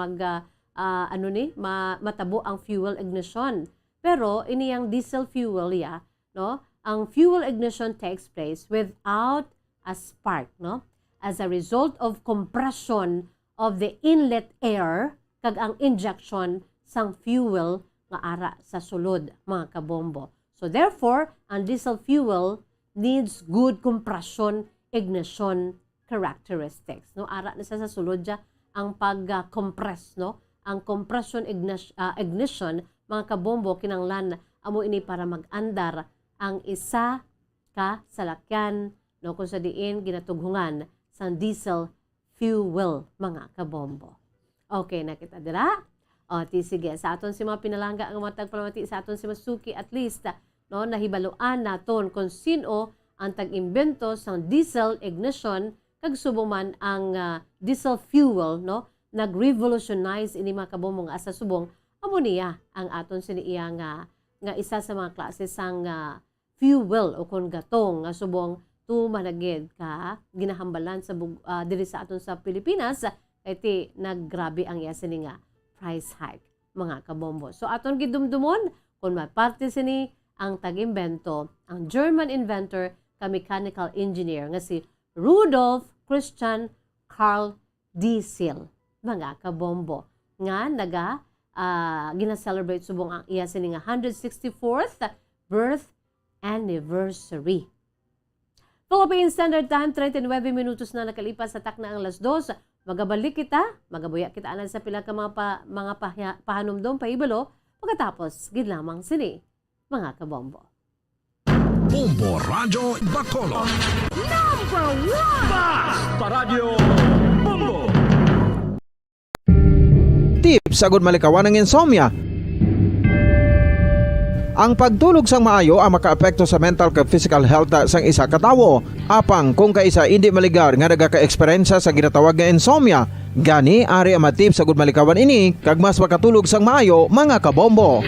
matabo ang fuel ignition. Pero ini ang diesel fuel no, ang fuel ignition takes place without a spark, no, as a result of compression of the inlet air kag ang injection sang fuel nga ara sa sulod mga kabombo. So therefore, ang diesel fuel needs good compression ignition characteristics, no? Ara na sa sulod ja ang pag-compress, no? Ang compression ignition mga kabombo kinanglan amo ini para mag-andar ang isa ka salakyan, no, kung sa diin ginatughungan sang diesel fuel mga kabombo. Okay, nakita dira? O, sige, sa aton si mga pinalangga ang matag palamati sa aton si Masuki at least, no, nahibaluan naton kung sino ang tag-imbento sang diesel ignition kag subong man ang diesel fuel, no, nag-revolutionize ini mga kabombo nga asa subong amo niya ang aton siniya nga isa sa mga klase sang fuel o kung gatong nga subong tumanagid ka ginahambalan sa diri sa aton sa Pilipinas iti naggrabe ang iya sini nga price hike mga kabombo. So aton gidumdumon kung maparte sini ang tag-imbento ang German inventor ka mechanical engineer nga si Rudolf Christian Carl Diesel mga kabombo nga gina-celebrate subong ang iya sini nga 164th birth anniversary. Philippine Standard Time, 39 minutos na nakalipas sa takna ang alas 2. Magabalik kita, magabuya kita anan sa pila ka mga pahanumdom, pahibalo, pagkatapos gid lamang sini, mga kabombo. Bombo Radyo Bacolod. Number 1! Basta Radyo Bombo! Tips sagud malikawan ng insomnia. Ang pagtulog sang maayo ang makaapekto sa mental kag physical health sang isa ka tawo. Apang kung kaisa hindi maligar nga nagaka-eksperyensya sa ginatawag nga insomnia, gani ari ang matip sagud malikawan ini kag mas makatulog sang maayo mga kabombo.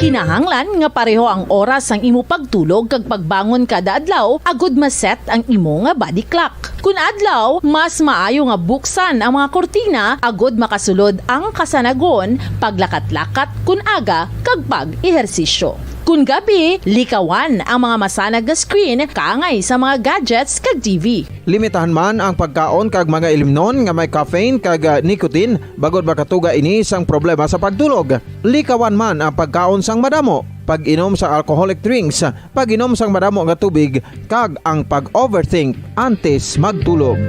Kinahanglan nga pareho ang oras ang imo pagtulog kag pagbangon kada adlaw agud maset ang imo nga body clock. Kun adlaw, mas maayo nga buksan ang mga kortina agud makasulod ang kasanagon, paglakat-lakat kun aga kag pag-ehersisyo. Kun gabi, likawan ang mga masanag nga screen kaangay sa mga gadgets kag TV. Limitahan man ang pagkaon kag mga ilimnon nga may caffeine kag nicotine bagod makatuga ini sang problema sa pagtulog. Likawan man ang pagkaon sang madamo, pag-inom sa alcoholic drinks, pag-inom sang madamo nga tubig kag ang pag-overthink antes magtulog.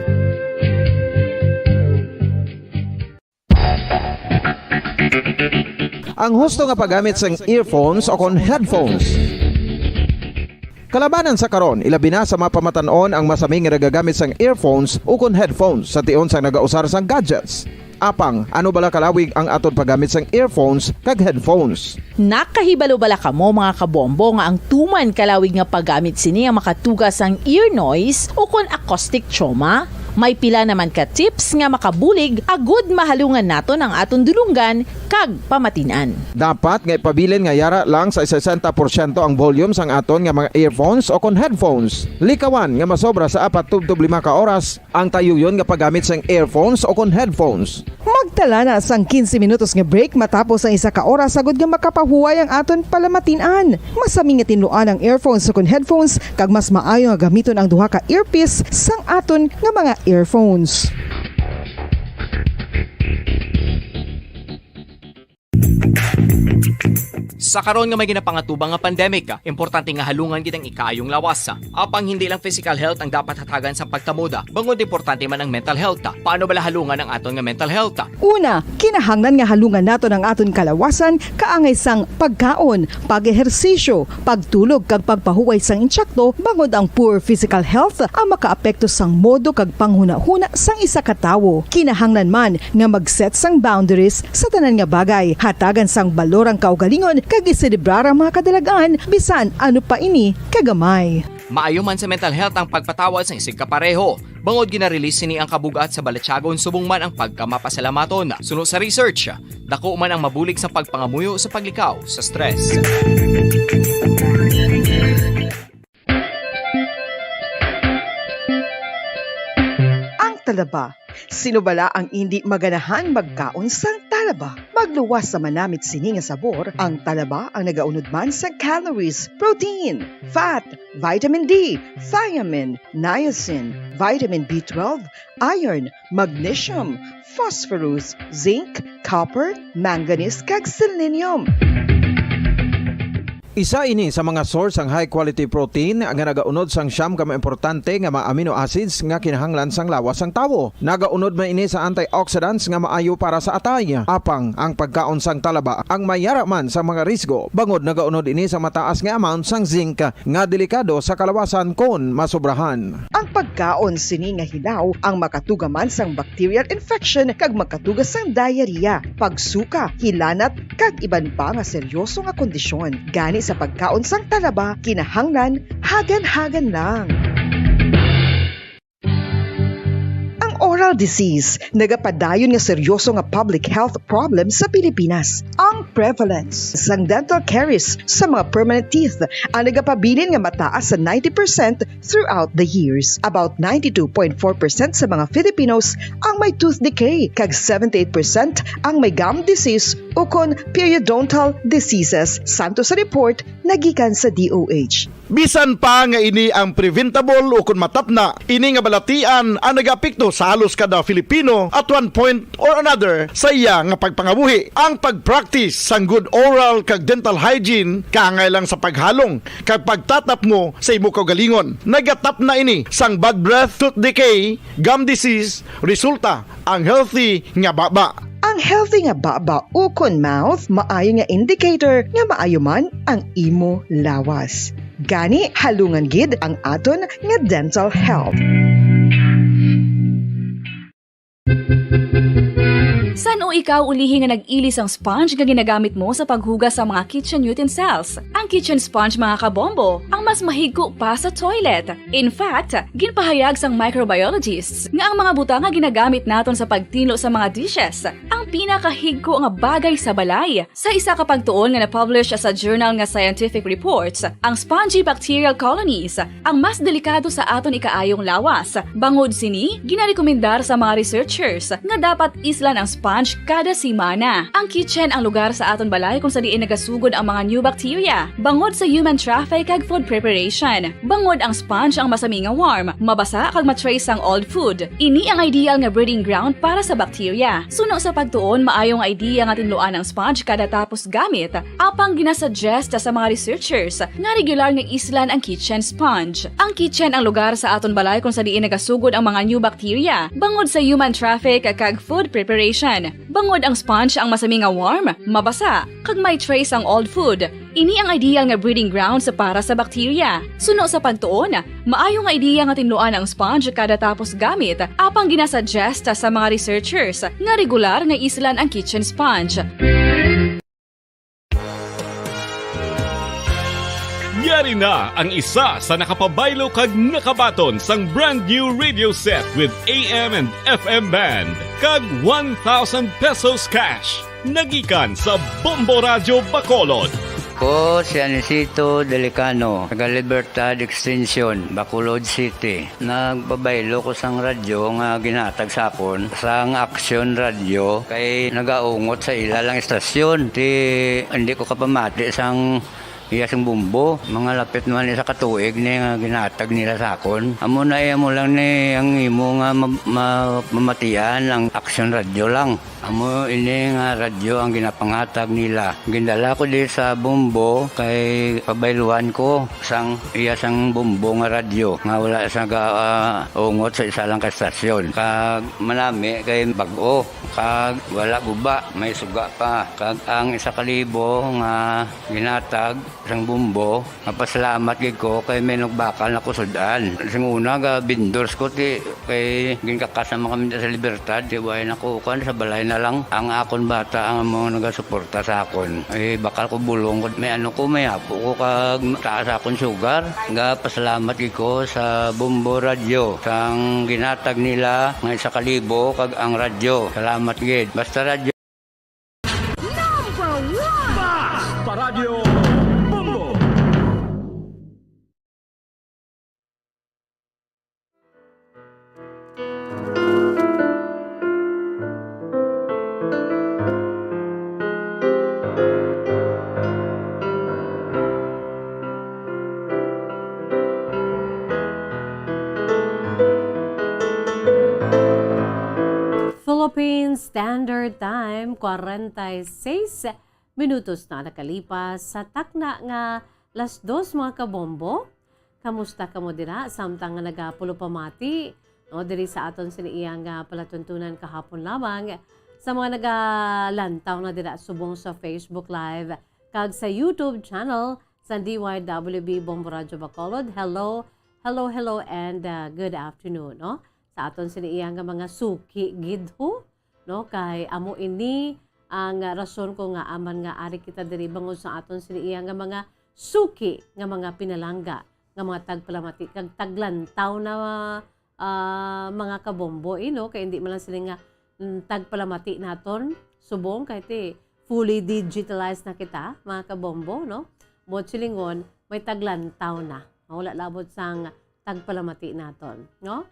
Ang husto nga paggamit sang earphones o kon headphones. Kalabanan sa karon, ilabi na sa mga pamatanon ang masaming nga nagagamit sang earphones o kon headphones sa tion sang nagausar sang gadgets. Apang ano bala kalawig ang aton paggamit sang earphones kag headphones. Nakahibalo bala kamo mga kabombo nga ang tuman kalawig nga paggamit sini ang makatugas ang ear noise o kon acoustic trauma? May pila naman ka tips nga makabulig agud mahalungan naton ang aton dulunggan kag pamatinan. Dapat nga ipabilin nga yara lang sa 60% ang volume sang aton nga mga earphones o kon headphones. Likawan nga masobra sa 4 tub 5 ka oras ang tayuyon nga paggamit sang earphones o kon headphones. Magtala na sang 15 minutos nga break matapos ang 1 ka oras sagod nga makapahuway ang aton palamatinan. Masami nga tinluan ang earphones o kon headphones kag mas maayo nga gamiton ang duha ka earpiece sang aton nga mga earphones. Sa karon nga may ginapangatubang nga pandemic, importante nga halungan gid ang ikaayong lawas. Apang hindi lang physical health ang dapat hatagan sa pagtamuda, bangod importante man ang mental health. Paano bala halungan ang aton nga mental health? Una, kinahanglan nga halungan naton ang aton kalawasan kaangay sang pagkaon, pag-ehersisyo, pagtulog kag pagpahuway sang insyakto bangod ang poor physical health ang makaapekto sang modo kag panghuna-huna sang isa ka tawo. Kinahanglan man nga mag-set sang boundaries sa tanan nga bagay, hatagan sang balorang kaugalingon kag iselebrar ang mga kadalagan bisan ano pa ini kagamay. Maayo man sa mental health ang pagpatawad sa isig kapareho. Bangod gina-release ni ang kabugat sa balatsagon subong man ang pagkamapasalamaton. Suno sa research, dako man ang mabulig sa pagpangamuyo sa paglikaw sa stress. Ang talaba. Sino bala ang hindi maganahan magkaon sang talaba? Magluwas sa manamit sini nga sabor, ang talaba ang nagaunod man sa calories, protein, fat, vitamin D, thiamine, niacin, vitamin B12, iron, magnesium, phosphorus, zinc, copper, manganese kag selenium. Isa ini sa mga source ang high quality protein nga nagaunod sang siyam ka importante nga mga amino acids nga kinahanglan sang lawas sang tawo. Nagaunod man ini sa antioxidants nga maayo para sa atay. Apang ang pagkaon sang talaba ang mayara man sa mga risgo. Bangod nagaunod ini sa mataas nga amount sang zinc nga delikado sa kalawasan kon masobrahan. Ang pagkaon sini nga hilaw ang makatugaman sang bacterial infection kag makatuga sang diarrhea, pagsuka, hilanat kag iban pa nga seryoso nga kondisyon. Gani sa pagkaon sang talaba, kinahanglan hagan-hagan lang. Oral disease, nagapadayon nga seryoso nga public health problem sa Pilipinas. Ang prevalence sang dental caries sa mga permanent teeth ang nagapabilin nga mataas sa 90% throughout the years. About 92.4% sa mga Filipinos ang may tooth decay, kag 78% ang may gum disease o kon periodontal diseases, santo sa report nagikan sa DOH. Bisan pa nga ini ang preventable o kung matapna, ini nga balatian ang nag-apekto sa halos kada Filipino at one point or another sa iya nga pagpangabuhi. Ang pag-practice sang good oral kag dental hygiene kaangay lang sa paghalong kag pagtatap mo sa imo kaugalingon. Nagatap na ini sang bad breath, tooth decay, gum disease, resulta ang healthy nga baba. Ang healthy nga baba ukon mouth, maayo nga indicator nga maayo man ang imo lawas. Gani halungan gid ang aton nga dental health. San o ikaw ulihi nga nag-ilis ang sponge nga ginagamit mo sa paghugas sa mga kitchen utensils? Ang kitchen sponge mga kabombo, ang mas mahigko pa sa toilet. In fact, ginpahayag sang microbiologists nga ang mga butang nga ginagamit naton sa pagtinlo sa mga dishes ang pinakahigko nga bagay sa balay. Sa isa ka pagtuon nga na-publish sa journal nga Scientific Reports, ang spongy bacterial colonies ang mas delikado sa aton ikaayong lawas. Bangod sini, ginarekomendar sa mga researchers nga dapat islan ang sponge kada simana. Ang kitchen ang lugar sa aton balay kung sa diin nagasugod ang mga new bacteria. Bangod sa human traffic kag food preparation. Bangod ang sponge ang masami nga warm, mabasa kag matrace ang old food. Ini ang ideal nga breeding ground para sa bacteria. Suno sa pagtuon, maayong idea nga tinluan ang sponge kada tapos gamit. Apang ginasuggest sa mga researchers nga regular nga islan ang kitchen sponge. Ang kitchen ang lugar sa aton balay kung sa diin nagasugod ang mga new bacteria. Bangod sa human traffic kag food preparation. Human. Bangod ang sponge ang masami nga warm, mabasa, kag may trace ang old food. Ini ang ideal nga breeding ground sa para sa bakterya. Suno sa pagtuon, maayo nga ideya nga tinluan ang sponge kada tapos gamit, apang ginasuggest sa mga researchers nga regular nga islan ang kitchen sponge. Yari na ang isa sa nakapabaylo kag nakabaton sang brand new radio set with AM and FM band kag 1,000 pesos cash. Nagikan sa Bombo Radio Bacolod. Ko si Anisito Delicano, taga Libertad Extension, Bacolod City. Nagbabaylo ko sang radyo nga ginatag sakon sang Action Radio kay nagaungot sa ilalang estasyon. Hindi ko kapamati sang iyasang bumbo, mga lapit naman sa katuig ni nga ginatag nila sakon. Amo na mo lang ni ang imo nga mamatian ang Action Radio lang. Amo ini nga radyo ang ginapangatag nila. Gindala ko di sa bumbo kay pabayluan ko sang iyasang bumbo nga radyo nga wala sa ungot sa isa lang ka estasyon. Kag manami kay bag-o, kag wala guba, may suga pa. Kag ang 1,000 nga ginatag sang bumbo, napasalamat gid ko kay may nagbakal na kusudan. Sing una ga vendors ko ti kay ginkakasama kami sa Libertad, di way nakukan sa balay na lang ang akon bata ang mga nagasuporta sa akon. Bakal ko bulong ko may may apo ko kag taas akon sugar. Ga pasalamat gid ko sa Bumbo Radio sang ginatag nila nga 1,000 kag ang radyo. Salamat gid. Basta Radio Paradyo Bombo. Philippine Standard Time, 46 minutos na nakalipas sa takna nga las 2 mga kabombo. Kamusta ka mo dira? Samtang nga nagapulo pamati, no, diri sa aton siniiyang palatuntunan kahapon lamang sa mga nagalantaw na dira subong sa Facebook Live kag sa YouTube channel sa DYWB Bombo Radio Bacolod. Hello, and good afternoon, no? Sa aton siniiyang mga suki gidho, no, kay amo ini ang rason ko nga aman nga ari kita diri bangod sa aton siniiyang nga mga suki nga mga pinalangga nga mga tagpalamati kag taglantaw na mga kabombo no, kay hindi man lang sila nga tagpalamati naton subong kay ti fully digitalized na kita mga kabombo, no. Mod silingon may taglantaw na wala labot sang tagpalamati naton, no.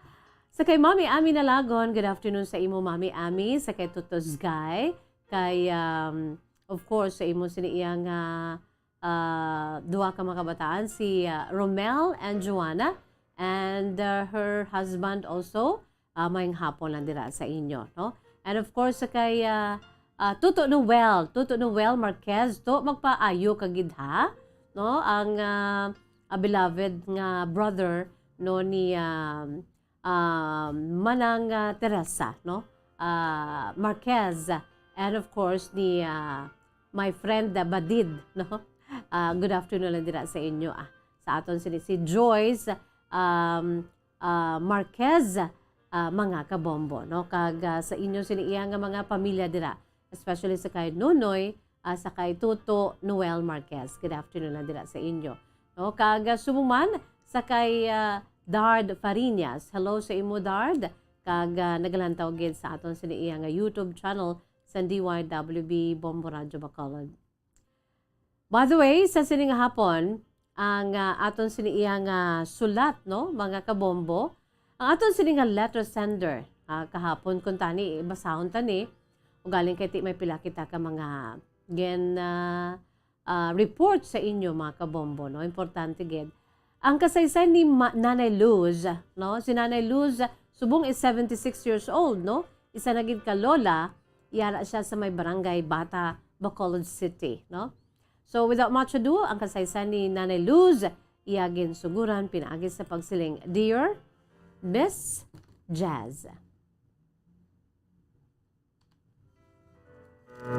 Sa kay Mami Ami Nalagon, good afternoon sa imo Mami Ami, sa kay Tutos Guy, kay of course sa imo siniiyang duha ka mga kabataan si Romel and Joanna and her husband also mayong hapon lang dira sa inyo, no. And of course sa kay Tuto Noel Marquez to magpaayo kagid ha, no, ang beloved nga brother no ni Manang Teresa, no, Marquez, and of course ni my friend Badid, no. Good afternoon lang dira sa inyo sa aton si Joyce Marquez, mga kabombo, no, kag sa inyo siniiyang nga mga pamilya dira, especially sa kay Nonoy, sa kay Tuto Noel Marquez. Good afternoon lang dira sa inyo, no, kag sumuman sa kay Dard Farinas. Hello sa imo Dard, kag nagalantaw gid sa aton siniiya nga YouTube channel sa DYWB Bombo Radio Bacolod. By the way, sa sining hapon ang aton siniiya nga sulat, no, mga kabombo, ang aton sining nga letter sender kahapon kun tani basahon tani ugaling kay ti may pila kita ka mga gen report sa inyo mga kabombo, no, importante gid. Ang kasaysayan ni Nanay Luz, no? Si Nanay Luz, subong is 76 years old, no? Isa na gid ka lola, yara siya sa may barangay Bata, Bacolod City, no? So without much ado, ang kasaysayan ni Nanay Luz, iyagin suguran pinaagi sa pagsiling, Dear Miss Jazz. Mayong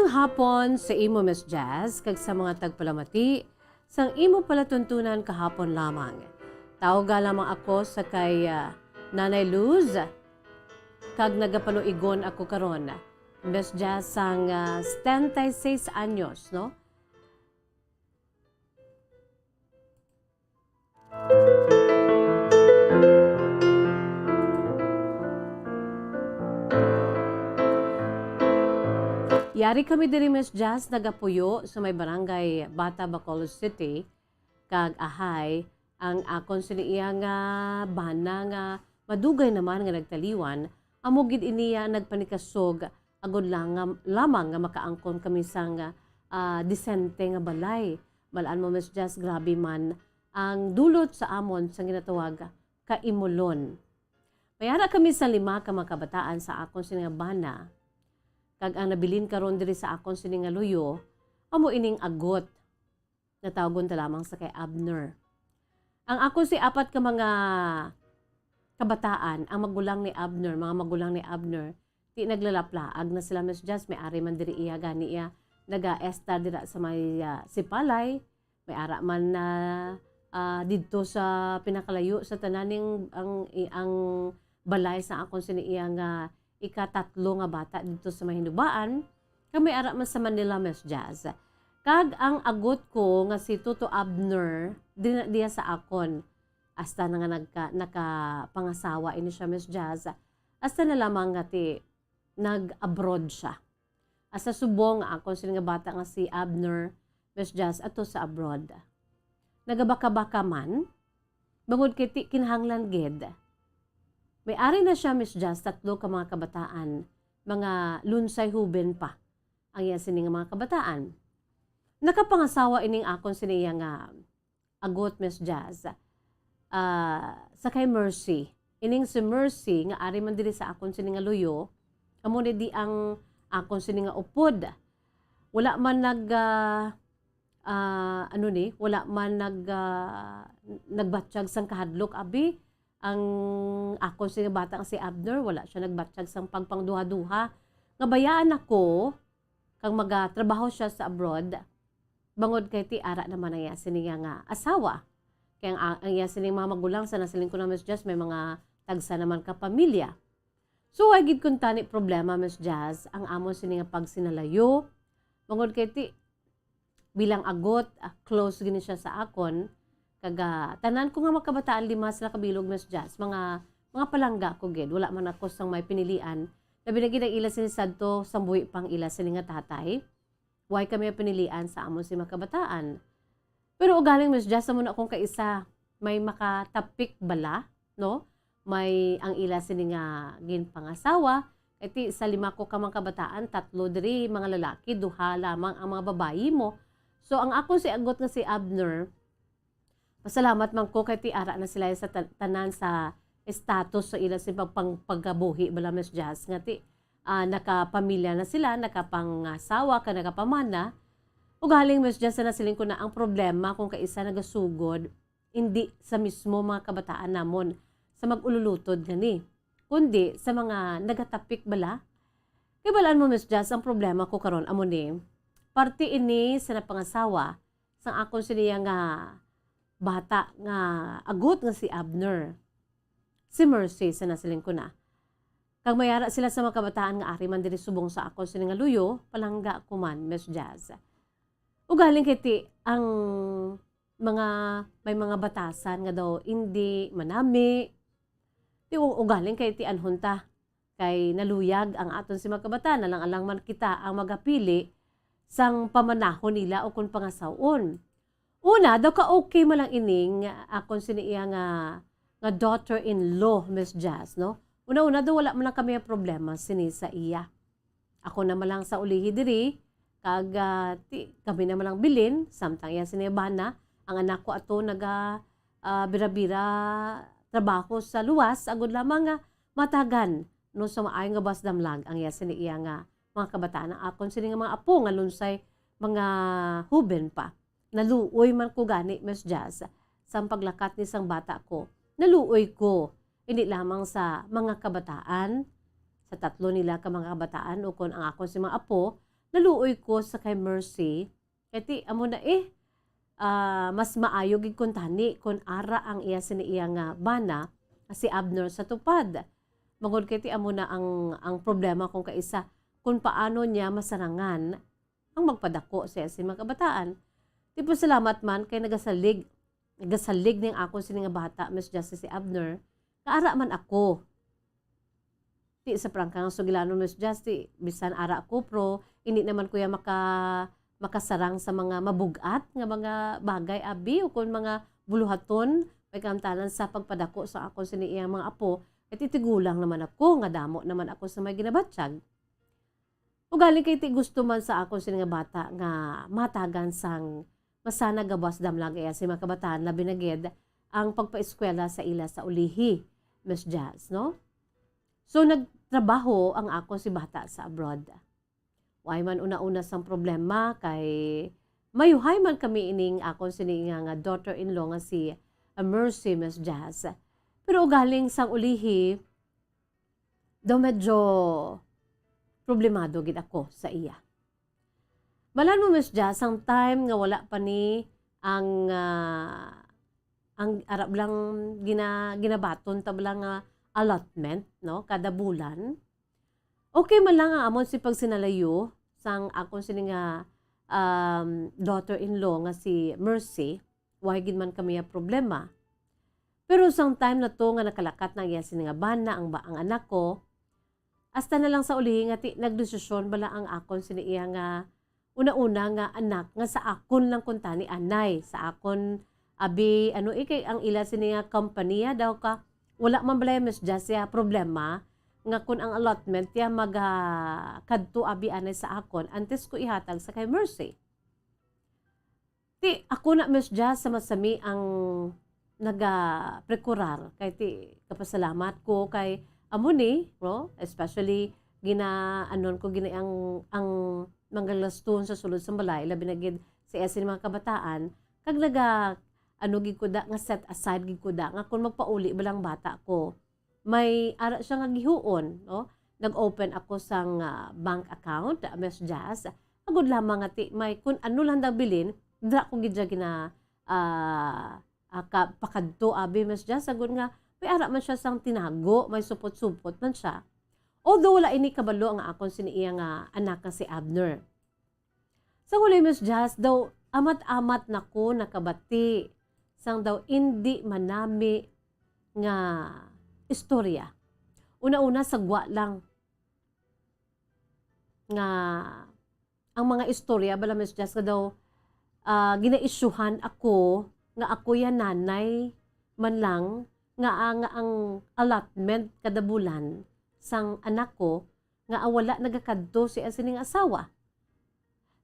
hapon sa imo Miss Jazz kag sa mga tagpalamati sang imo palatuntunan kahapon lamang. Tawga lamang ako sa kay Nanay Luz kag nagapanuigon ako karon. Miss Jazz sang 76 anyos, no? Yari kami diri Miss Jazz nagapuyo sa may barangay Bata Bacolod City kag ahay ang akon siniya nga bana nga madugay naman nga nagtaliwan amo gid iniya nagpanikasog agud lang lamang nga makaangkon kami sang disente nga balay. Malaan mo Miss Jazz, grabe man ang dulot sa amon sang ginatawag kaimulon. Mayara kami sa 5 ka mga kabataan sa akon siniya bana. Kag ang nabilin karon diri sa akon sini nga luyo, amo ining agot. Natawgon ta lamang sa kay Abner. Ang ako si 4 ka mga kabataan, ang magulang ni Abner, mga magulang ni Abner, ti naglalaplaag na sila Miss Jazz, may ari man diri iya gani iya, naga-esta dira sa may Sipalay, may ara man na didto sa pinakalayo sa tananing ang balay sa akon sini iya nga ika-3 nga bata dito sa Mahinubaan, kami ara man sa Manila Miss Jazz. Kag ang agot ko nga si Tuto Abner, diya sa akon. Hasta na nga nakapangasawa ini siya Miss Jazz. Hasta na lamang nga ti nag-abroad siya. Hasta subong nga akon sila nga bata nga si Abner Miss Jazz ato sa abroad. Nagabaka-baka man, bangod kiti kinahanglan ged. May ari na siya, Miss Jazz, 3 ka mga kabataan, mga lunsay huben pa, ang iya sining mga kabataan. Nakapangasawa ining akon siniya nga agot, Miss Jazz, sa kay Mercy. Ining si Mercy, nga ari man diri sa akon sining nga luyo, amo di ang akon sining nga upod. Wala man wala man nagbatsyag sang kahadlok, abi, ang ako si bata si Abner, wala siya nagbatsyag sang pagpangduha-duha. Nga bayaan ako, kang magatrabaho siya sa abroad, bangod kay ti ara naman ang iya siniya nga asawa. Kaya ang iya sining mga magulang sa nasiling ko na Miss Jazz, may mga tagsa naman ka pamilya. So, agid kung tani problema Miss Jazz, ang amon sining nga pagsinalayo, bangod kay ti bilang agot, close gini siya sa akon, kaga tanan ko nga makabataan 5 sila kabilog Miss Jazz, mga palangga ko gid, wala man ako sang may pinilian. Labi na gid ang ila sinisadto sambuhi pang ila sila nga tatay. Why kami pinilian sa amon si makabataan. Pero ugaling Miss Jazz mo na akong kaisa, may makatapik bala, no? May ang ila sini nga ginpangasawa, iti sa 5 ko ka mga kabataan, 3 diri mga lalaki, 2 lamang ang mga babayi mo. So ang ako si agot nga si Abner, pasalamat man ko kay ti ara na sila sa tanan sa status sa ila sa paggabuhi bala Miss Jazz nga ti nakapamilya na sila, nakapangasawa ka, nakapamana. Ugaling Miss Jazz na siling ko na ang problema kung kaisa nagasugod hindi sa mismo mga kabataan namon sa mag-ululutod gani, kundi sa mga nagatapik bala. Kay balaan mo Miss Jazz, ang problema ko karon amo ni parte ini sa napangasawa sang akon siniya nga bata nga agot nga si Abner. Si Mercy sa nasiling ko na. Kag mayara sila sa mga kabataan nga ari man diri subong sa ako sini nga luyo, palangga ko man Miss Jazz. Ugaling kiti ang may mga batasan nga daw hindi manami. Ti ugaling kiti anhunta kay naluyag ang aton si mga kabataan, alang man kita ang magapili sang pamanahon nila o kung pangasawon. Una, daw ka okay mo lang ining akong siniya nga daughter-in-law, Miss Jazz, no? Una-una daw wala man lang kami problema sini sa iya. Ako na malang sa ulihi diri, kag kami na malang bilin, samtang iya sinibana, ang anak ko ato bira-bira trabaho sa luwas, agud lamang nga matagan no sa maayong nga basdamlag ang yasin ni iya nga mga kabataan ang akon sini nga mga apo nga lunsay mga huben pa. Naluoy man ko gani Miss Jazz sa paglakat ni sang bata ko. Naluoy ko hindi lamang sa mga kabataan, sa tatlo nila ka mga kabataan o kung ang akon si mga apo, naluoy ko sa kay Mercy. Kati amo na mas maayo gid kun tani kun ara ang iya sini iya nga bana si Abner sa tupad. Mangod kiti amo na ang problema kung kaisa kung paano niya masarangan ang magpadako sa si mga kabataan. Tipo salamat man kay nagasalig ning ako sini nga bata Miss Justice si Abner. Kaara man ako. Di sa prangkang sugilano Miss Justice bisan ara ko pro hindi naman kuya makasarang sa mga mabugat nga mga bagay abi o kung mga buluhaton may kamtanan sa pagpadako sa ako sini iyang mga apo at itigulang naman ako nga damo naman ako sa may ginabatsyag. O galing kay ti gusto man sa ako sini nga bata nga matagan sang masana gawas damlag iya si mga kabataan labi na gid ang pagpaeskwela sa ila sa ulihi Miss Jazz, no? So nagtrabaho ang ako si bata sa abroad. Way man una-una sang problema kay mayuhay man kami ining ako sini nga daughter-in-law nga si Mercy Miss Jazz. Pero galing sang ulihi daw medyo problemado gid ako sa iya. Malan mo Miss Jazz ang time nga wala pa ni ang arab lang ginabaton tablang allotment no kada bulan. Okay man lang ang amon si pagsinalayo sang akon sini nga daughter-in-law nga si Mercy, way gid man kami problema. Pero sang time na to nga nakalakat na iya sini nga bana ang anak ko, hasta na lang sa uli nga nagdesisyon bala ang akon sini iya nga una-una nga anak nga sa akon lang kuntani anay sa akon abi kay ang ila sini nga kompanya daw ka wala man balay Miss Jasia problema nga kun ang allotment ya kadto abi anay sa akon antes ko ihatag sa kay Mercy. Ti ako na Miss Jas sa masami ang naga-prekurar kay ti kapasalamat ko kay amo ni, no? Especially ginaanon ko gina ang manggalaston sa sulod sa balay labi na gid sa esin mga kabataan kag gid ko da nga set aside gid ko da nga kun magpauli balang bata ko may ara siya nga gihuon, no? Nag-open ako sang bank account Miss Jazz agud lamang nga ti may kun ano lang daw bilin dra ko gid gina pakadto abi Miss Jazz agud nga may ara man siya sang tinago may supot-supot man siya. Although wala ini kabalo ang akon siniiya nga anak nga si Abner. Sa huli Miss Jazz daw amat-amat nako nakabati sang daw hindi manami nga istorya. Una-una sagwa lang nga ang mga istorya bala Miss Jazz daw ginaisyuhan ako nga ako yan nanay man lang nga ang allotment kada bulan sang anak ko nga awala nagakadto si asining asawa.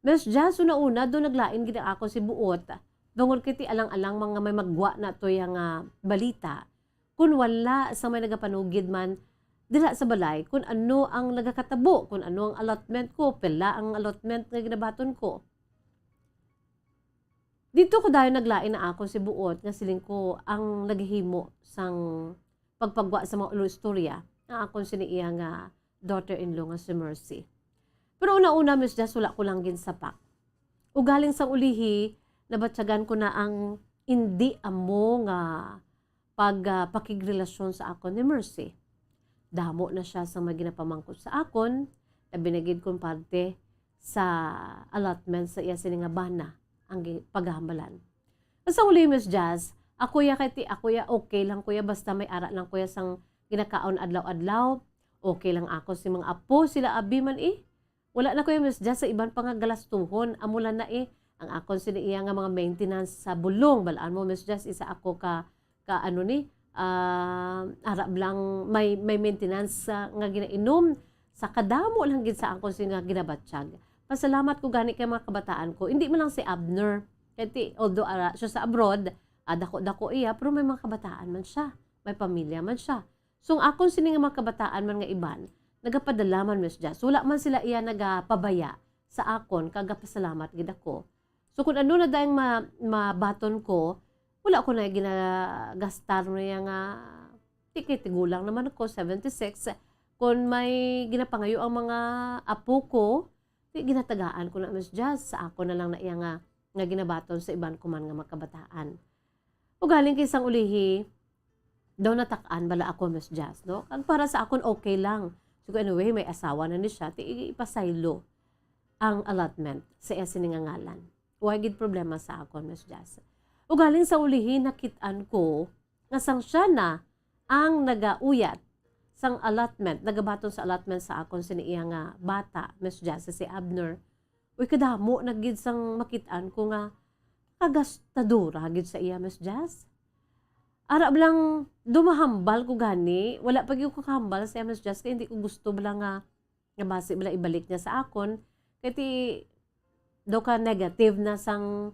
Miss Jazz una-una do naglain gid ako si buot. Dungod kiti alang-alang mga may magwa na to yang balita. Kun wala sa may nagapanugid man dira sa balay kun ano ang nagakatabo, kun ano ang allotment ko, pila ang allotment nga ginabaton ko. Dito ko dahil naglain na ako si buot nga siling ko ang naghihimo sang pagpagwa sa mga istorya na akong siniiya nga daughter-in-law nga si Mercy. Pero una-una Miss Jazz wala ko lang ginsapak. Ugaling sang ulihi nabatyagan ko na ang hindi amo nga pakigrelasyon sa akon ni Mercy. Damo na siya sa mga ginapamangkot sa akon na binagid kong parte sa allotment sa iya sini nga bana ang paghahambalan. Sa uli Miss Jazz, ako ya okay lang kuya basta may ara lang kuya sang ginakaon adlaw-adlaw. Okay lang ako si mga apo sila abi man Wala na kuya Miss Jazz sa iban pang galastuhon amulan na ang akon siniiya nga mga maintenance sa bulong balaan mo Miss Jazz isa ako ka arab lang may maintenance nga ginainom sa kadamo lang gid sa akon nga ginabatsyag. Pasalamat ko gani kay mga kabataan ko. Hindi man lang si Abner. Kasi although siya sa abroad, dako-dako iya, pero may mga kabataan man siya. May pamilya man siya. So akon sini nga mga kabataan man nga iban, nagapadala man Miss Jazz. Wala man sila iya nagapabaya sa akon, kagapasalamat gid ako. So kung ano na dayang mabaton ko, wala ko na ginagastar niya nga tikit-tigulang naman ako, 76. Kung may ginapangayo ang mga apo ko, ginatagaan ko na Miss Jazz, sa ako na lang na iya nga ginabaton sa iban ko man nga makabataan. O galing kay isang ulihi, daw natakaan bala ako Miss Jazz, no? Kag para sa akon okay lang. So anyway, may asawa na ni siya, ipasaylo ang allotment sa iya siningangalan. Huwag gid problema sa akon Miss Jazz. O galing sa ulihi, nakitaan ko nga sang siya na ang nagauyat sang allotment, nagabaton sa allotment sa akon siniya nga bata, Miss Jazz, si Abner. Uy, kadamo, nagid sang makitaan ko nga kagastadura gid sa iya, Miss Jazz. Arab lang dumahambal ko gani, wala pag yung kakahambal sa Miss Jazz, kaya hindi ko gusto bala nga basi bala ibalik niya sa akon, kaya daw ka negative na sang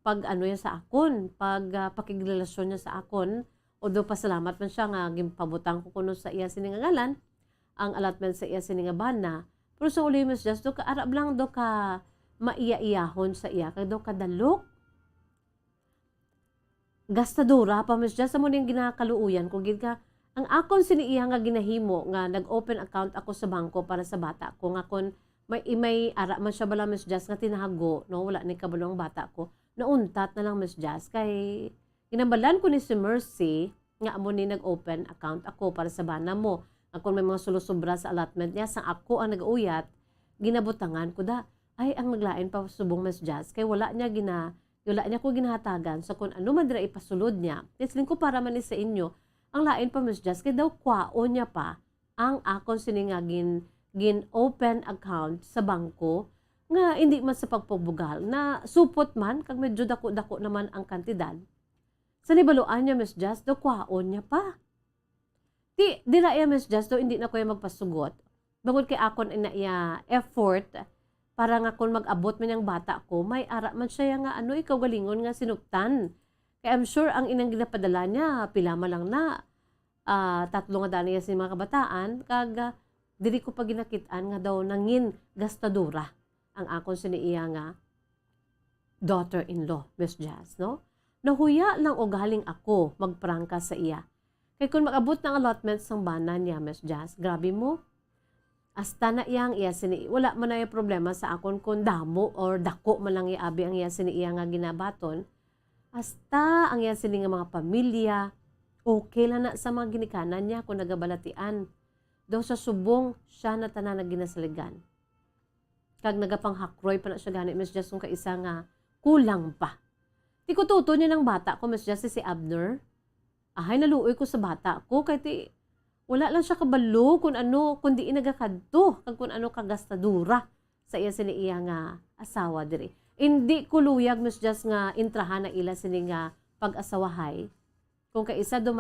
pag ano yan sa akon, pag pakigrelasyon niya sa akon, o daw pasalamat man siya nga gimpabutang ko kuno sa iya siningangalan, ang allotment sa iya siningaban. Pero sa uli Miss Jazz, daw ka arab lang daw ka maiya-iyahon sa iya, kaya daw ka dalok. Gastadura pa Miss Jazz, sa mo niyang ginakaluuyan kung gid ka, ang akon siniiya nga ginahimo nga nag-open account ako sa bangko para sa bata ko, nga kon may ara man siya bala Miss Jazz nga tinahago, no, wala ni kabalong bata ko, nauntat na lang Miss Jazz, kay ginambalan ko ni si Mercy nga amo ni nag-open account ako para sa bana mo. Kung may mga sulusobra sa allotment niya, sang ako ang nag-uyat, ginabutangan ko da, ay ang naglain pa subong Miss Jazz, kay wala niya ko ginahatagan. So kung ano man dira ipasulod niya, tisling ko para man sa inyo, ang lain pa Miss Jazz, kay daw kwao niya pa ang akon siningagin open account sa bangko, nga hindi man sa pagpabugal, na supot man, kag medyo dako-dako naman ang kantidad. Sa nibaluan niya Miss Jazz, daw kwao niya pa. Dira iya Miss Jazz, daw hindi na ko yung magpasugot. Bangod kay akon na iya effort, para nga kung mag-abot man yung bata ko, may ara man siya nga ano, ikaw galingon nga sinuptan. Kaya I'm sure ang inang ginapadala niya, pilama lang na, tatlo nga dani si mga kabataan, kag diri ko pa ginakitaan nga daw nangin gastadura ang akon siniiya nga daughter-in-law, Miss Jazz, no? Nahuya lang o galing ako magprangka sa iya. Kaya kung mag-abot ng allotment sang bana niya, Miss Jazz, grabe mo, hasta na iyang iya sini, wala man na yung problema sa akon kung damo or dako man lang iabi ang iya sini iya nga ginabaton. Hasta ang iya sini nga mga pamilya, okay lang na sa mga ginikanan niya kung nagabalatian. Daw sa subong, siya na tanan na ginasaligan. Kag nagapanghakroy pa na siya gani, Miss Jazz, kung kaisa nga kulang pa. Di ko tuto niya ng bata ko, Miss Jazz, si Abner. Ahay, naluoy ko sa bata ko, kaya wala lang siya kabalo kung ano, kundi inagakadto, kag kung ano kagastadura sa iya siniiya nga asawa diri. Hindi ko luyag Miss Jazz nga intrahan na ila sini nga pag-asawahay. Kung kaisa do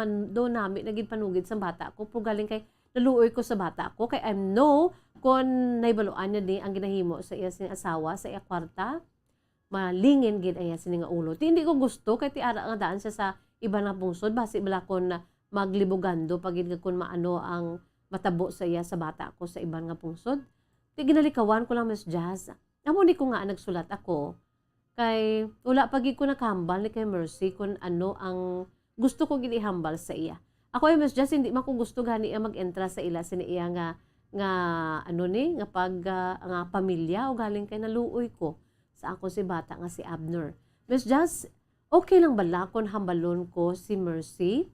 nami naging panugid sa bata ko, po galing kay naluoy ko sa bata ko, kay I'm no kung naibaluan niya ni ang ginahimo sa iya sini asawa sa iya kwarta, malingin gid iya sini nga ulo. Hindi ko gusto kay ti ara nga daan siya sa iba na pungsod, basi bala kon maglibugando pagid kun maano ang matabo sa iya sa bata ko sa iban nga pungsod. Di ginalikawan ko lang Miss Jazz. Amo ni ko nga nagsulat ako kay wala pagid ko nakahambal ni kay Mercy kun ano ang gusto ko gilihambal sa iya. Ako ay Miss Jazz, hindi man ko gusto gani mag-entra sa ila sini iya nga ano ni nga pag nga pamilya o galing kay naluoy ko sa ako si bata nga si Abner. Miss Jazz, okay lang bala kun hambalon ko si Mercy?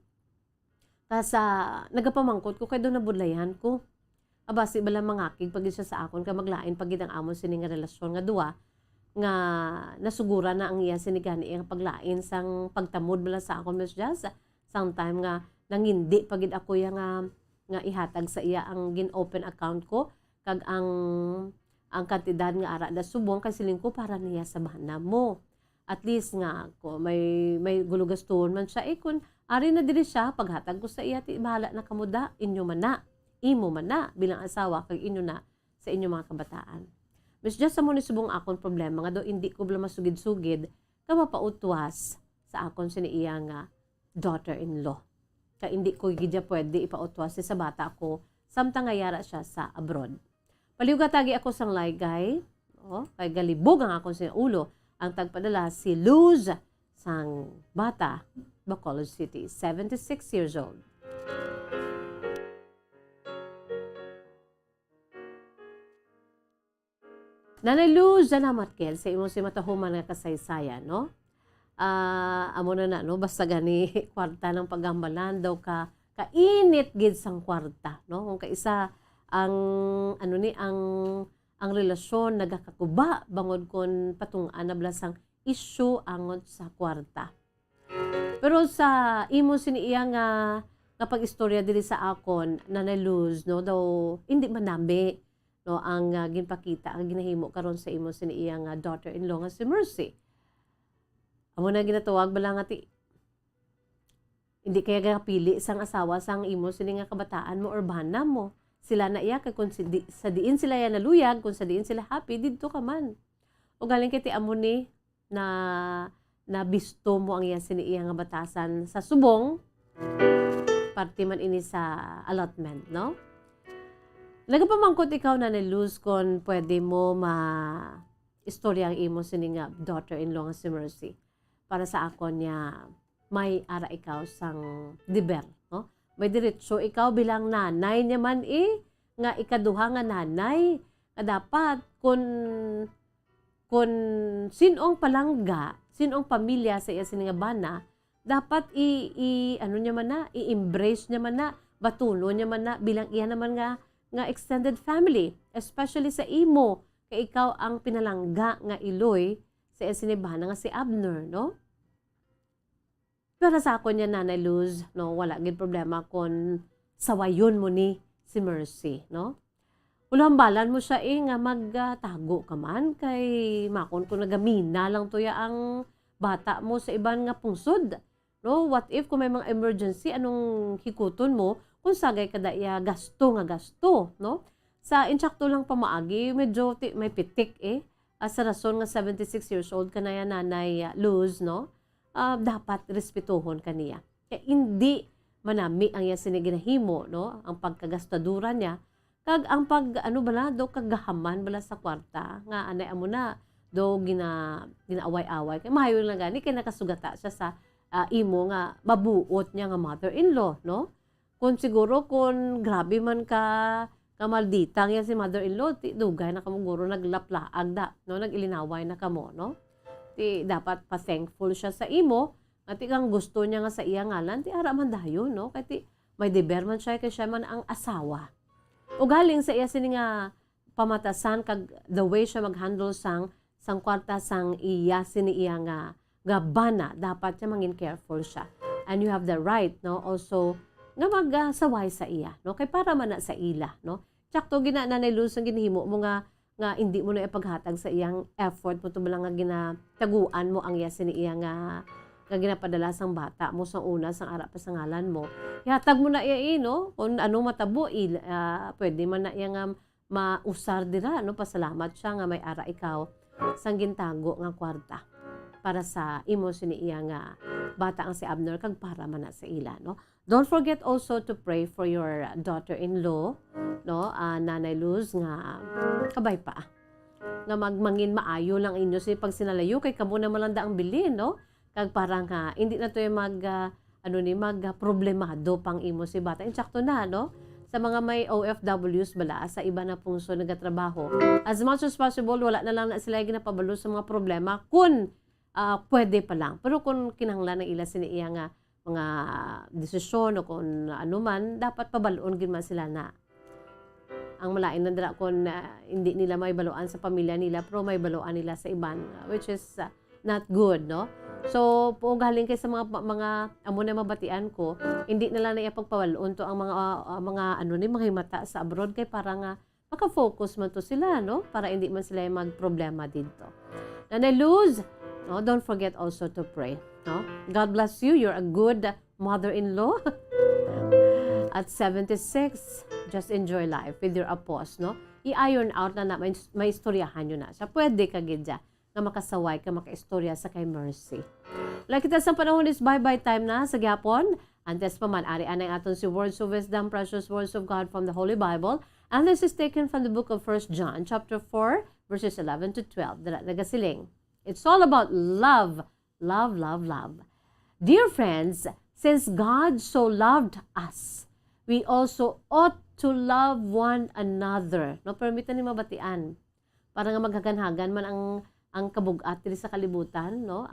Kasa nagapamangkot ko kay do nabudlayan ko. Abasi bala mangakig pagid siya sa akon ka maglain pagid ang amon sini nga relasyon nga duwa nga nasugura na ang iya sini gani ang paglain sang pagtamod bala sa akon Miss Jazz. Sometime nga nangindi pagid ako ya nga ihatag sa iya ang gin-open account ko kag ang kantidad nga ara da subong kay siling ko para niya sa bana mo. At least nga ko may gulugaston man siya kun ari na diri siya paghatag ko sa iya ti bahala na kamuda inyo man na imo man na bilang asawa kag inyo na sa inyo mga kabataan. Miss Jazz, sa mo ni subong akon problema nga do hindi ko bala masugid-sugid ka mapautwas sa akon sini iya nga daughter-in-law. ka hindi ko gidya pwede ipautwas sa bata ko samtang ngayara siya sa abroad. Paliugatagi ako sang laygay, kay galibog ang akong sa ulo, ang tagpadala si Luz sang bata, Bacolod City, 76 years old. Nanay Luz, salamat kel sa imong si matahuman nga kasaysayan, no? Amo na no, basta gani kwarta ng paggambalan daw ka kainit gid sang kwarta, no? Kung kaisa ang ang relasyon nagakakuba bangod kon patungan na blasang issue angon sa kwarta. Pero sa imo siniiya nga pag-istorya diri sa akon, Nanay Luz, no, daw hindi manambi, no, ang ginpakita ang ginahimo karon sa imo siniiya nga daughter-in-law nga si Mercy. Amo na ginatawag bala nga ti hindi kaya gapili sang asawa sang imo sini nga kabataan mo or bana mo. Sila na iya kay kung sa diin sila ya naluyag, kung sa diin sila happy didto ka man. O galing kay ti amo ni na bisto mo ang iya sini iya nga batasan sa subong parte man ini sa allotment, no? Nagapamangkot ikaw na Luz kon pwede mo istorya ang imo sini nga daughter-in-law nga si Mercy. Para sa akon niya may ara ikaw sang deber, no? May diretso ikaw bilang nanay niya man nga ikaduha nga nanay nga dapat kun sinong palangga, sinong pamilya sa iya sini nga bana, dapat i-embrace niya man na, batulo niya man na bilang iya naman nga extended family, especially sa imo kay ikaw ang pinalangga nga iloy sa iya sini bana nga si Abner, no? Pero sa ako niya, Nanay Luz, no, wala gid problema kung sawayon mo ni si Mercy, no? Ulambalan mo siya nga magtago ka man kay makon kung nagamina lang tuya ang bata mo sa iban nga pungsod. No, what if kung may mga emergency, anong hikuton mo kung sagay kada iya gasto, no? Sa insakto lang pamaagi, medyo may pitik sa rason nga 76 years old ka na yan, Nanay Luz, no? Dapat respetuhon kaniya. Kaya hindi manami ang iya siniginahimo, no? Ang pagkagastadura niya, kag ang do kagahaman bala sa kwarta, nga anay amo na, do ginaaway-away. Kaya mahayo lang gani, kaya nakasugata siya sa imo nga babuot niya nga mother-in-law, no? Kung siguro, kung grabe man ka malditang yan si mother-in-law, dugay na kamuguro naglaplaag da, no? Nagilinaway na kamo, no? Dapat pa-thankful siya sa imo at kang gusto niya nga sa iya ngalan ti ara man dayon, no? Kay may deber man siya kay siya man ang asawa. O galing sa iya sini nga pamatasan kag the way siya mag-handle sang kwarta sang iya sini iya nga bana, dapat siya mangin careful siya. And you have the right, no, also nga magsaway sa iya, no? Kay para man na sa ila, no? Tsakto gina Nanay Luz ang ginhimo mo nga hindi mo na ipaghatag sa iyang effort mo to lang nga ginataguan mo ang yasin ni iya nga ginapadala sang bata mo sa una sang ara pa sa ngalan mo. Ihatag mo na iya no? Kung ano matabo pwede man na iya nga mausar dira, no? Pasalamat siya nga may ara ikaw sang gintago nga kwarta para sa imo sini iya nga bata ang si Abner kag para man na sa ila, no? Don't forget also to pray for your daughter-in-law, no? Nanay Luz nga kabay pa nga magmangin maayo lang inyo si pag sinalayo kay kamo na malanda ang bilin, no? Kag parang hindi na to yung problemado pang imo si bata. Insakto na, no? Sa mga may OFWs bala sa iba na pungso nagatrabaho, as much as possible wala na lang na sila ginapabalo sa mga problema kung pwede pa lang. Pero kung kinahanglan ng ila siniiya nga mga desisyon o kung ano man, dapat pabalon gid man sila na. Ang malain na dira kung hindi nila may baluan sa pamilya nila, pero may baluan nila sa iban, which is not good, no? So, po galing kay sa mga amo na mabatian ko, hindi nila na ipagpawalon to ang mga mga himata sa abroad kay para nga maka-focus man to sila, no? Para hindi man sila magproblema dito. Nanay Luz, no, don't forget also to pray, no? God bless you. You're a good mother-in-law. At 76, just enjoy life with your apos, no? I-iron out na may istoryahan nyo na siya. Pwede ka gidya na makasaway ka, makaistorya sa kay Mercy. Like kita sa panahon is bye-bye time na sa gyapon. Antes pa man, ari anay aton si Words of Wisdom, Precious Words of God from the Holy Bible. And this is taken from the book of 1 John, chapter 4, verses 11 to 12. Nagasiling. It's all about love, love, love, love. Dear friends, since God so loved us, we also ought to love one another. No, permitan ni mabatian. Para nga maghaganhagan man ang kabugat diri sa kalibutan, no?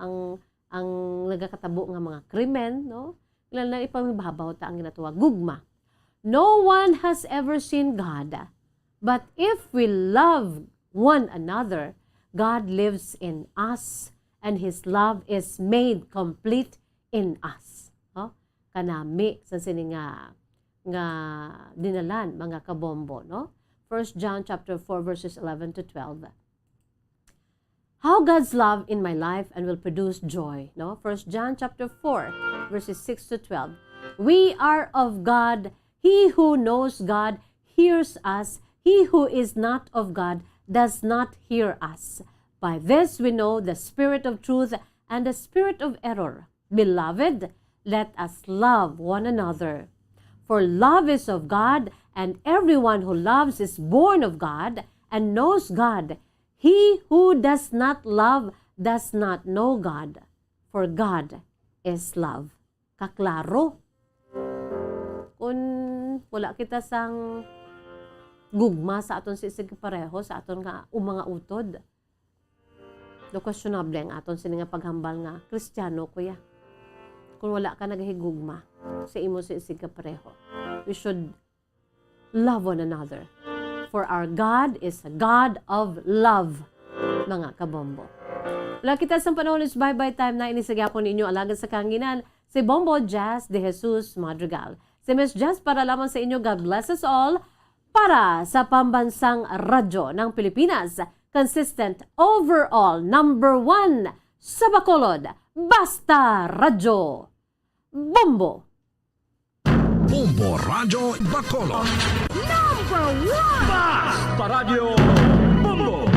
Ang nagakatabo nga mga krimen, no? Ilan na ipangbabaw ta ang ginatuwa gugma. No one has ever seen God, but if we love one another, God lives in us and His love is made complete in us. No? Kanami sa sini nga dinalan mga kabombo, no? 1 John chapter 4 verses 11 to 12. How God's love in my life and will produce joy, no? 1 John chapter 4 verses 6 to 12. We are of God. He who knows God hears us. He who is not of God does not hear us. By this we know the spirit of truth and the spirit of error. Beloved, let us love one another. For love is of God, and everyone who loves is born of God and knows God. He who does not love does not know God, for God is love. Kaklaro. Kung wala kita sang gugma sa aton sisig pareho, sa aton nga mga utod, do questionable ang aton sini nga paghambal nga Kristiyano kuya. Kung wala ka naghigugma sa imo sisig pareho, we should love one another. For our God is a God of love, mga kabombo. Wala kita sa panahon is bye-bye time na inisagapon ninyo alagad sa kanginan si Bombo Jazz de Jesus Madrigal. Si Miss Jazz para lamang sa inyo, God bless us all, para sa pambansang radyo ng Pilipinas, consistent overall number 1 sa Bacolod, Basta Radyo Bombo. Bombo Radio Bacolod. Number 1! Basta Radio Bombo!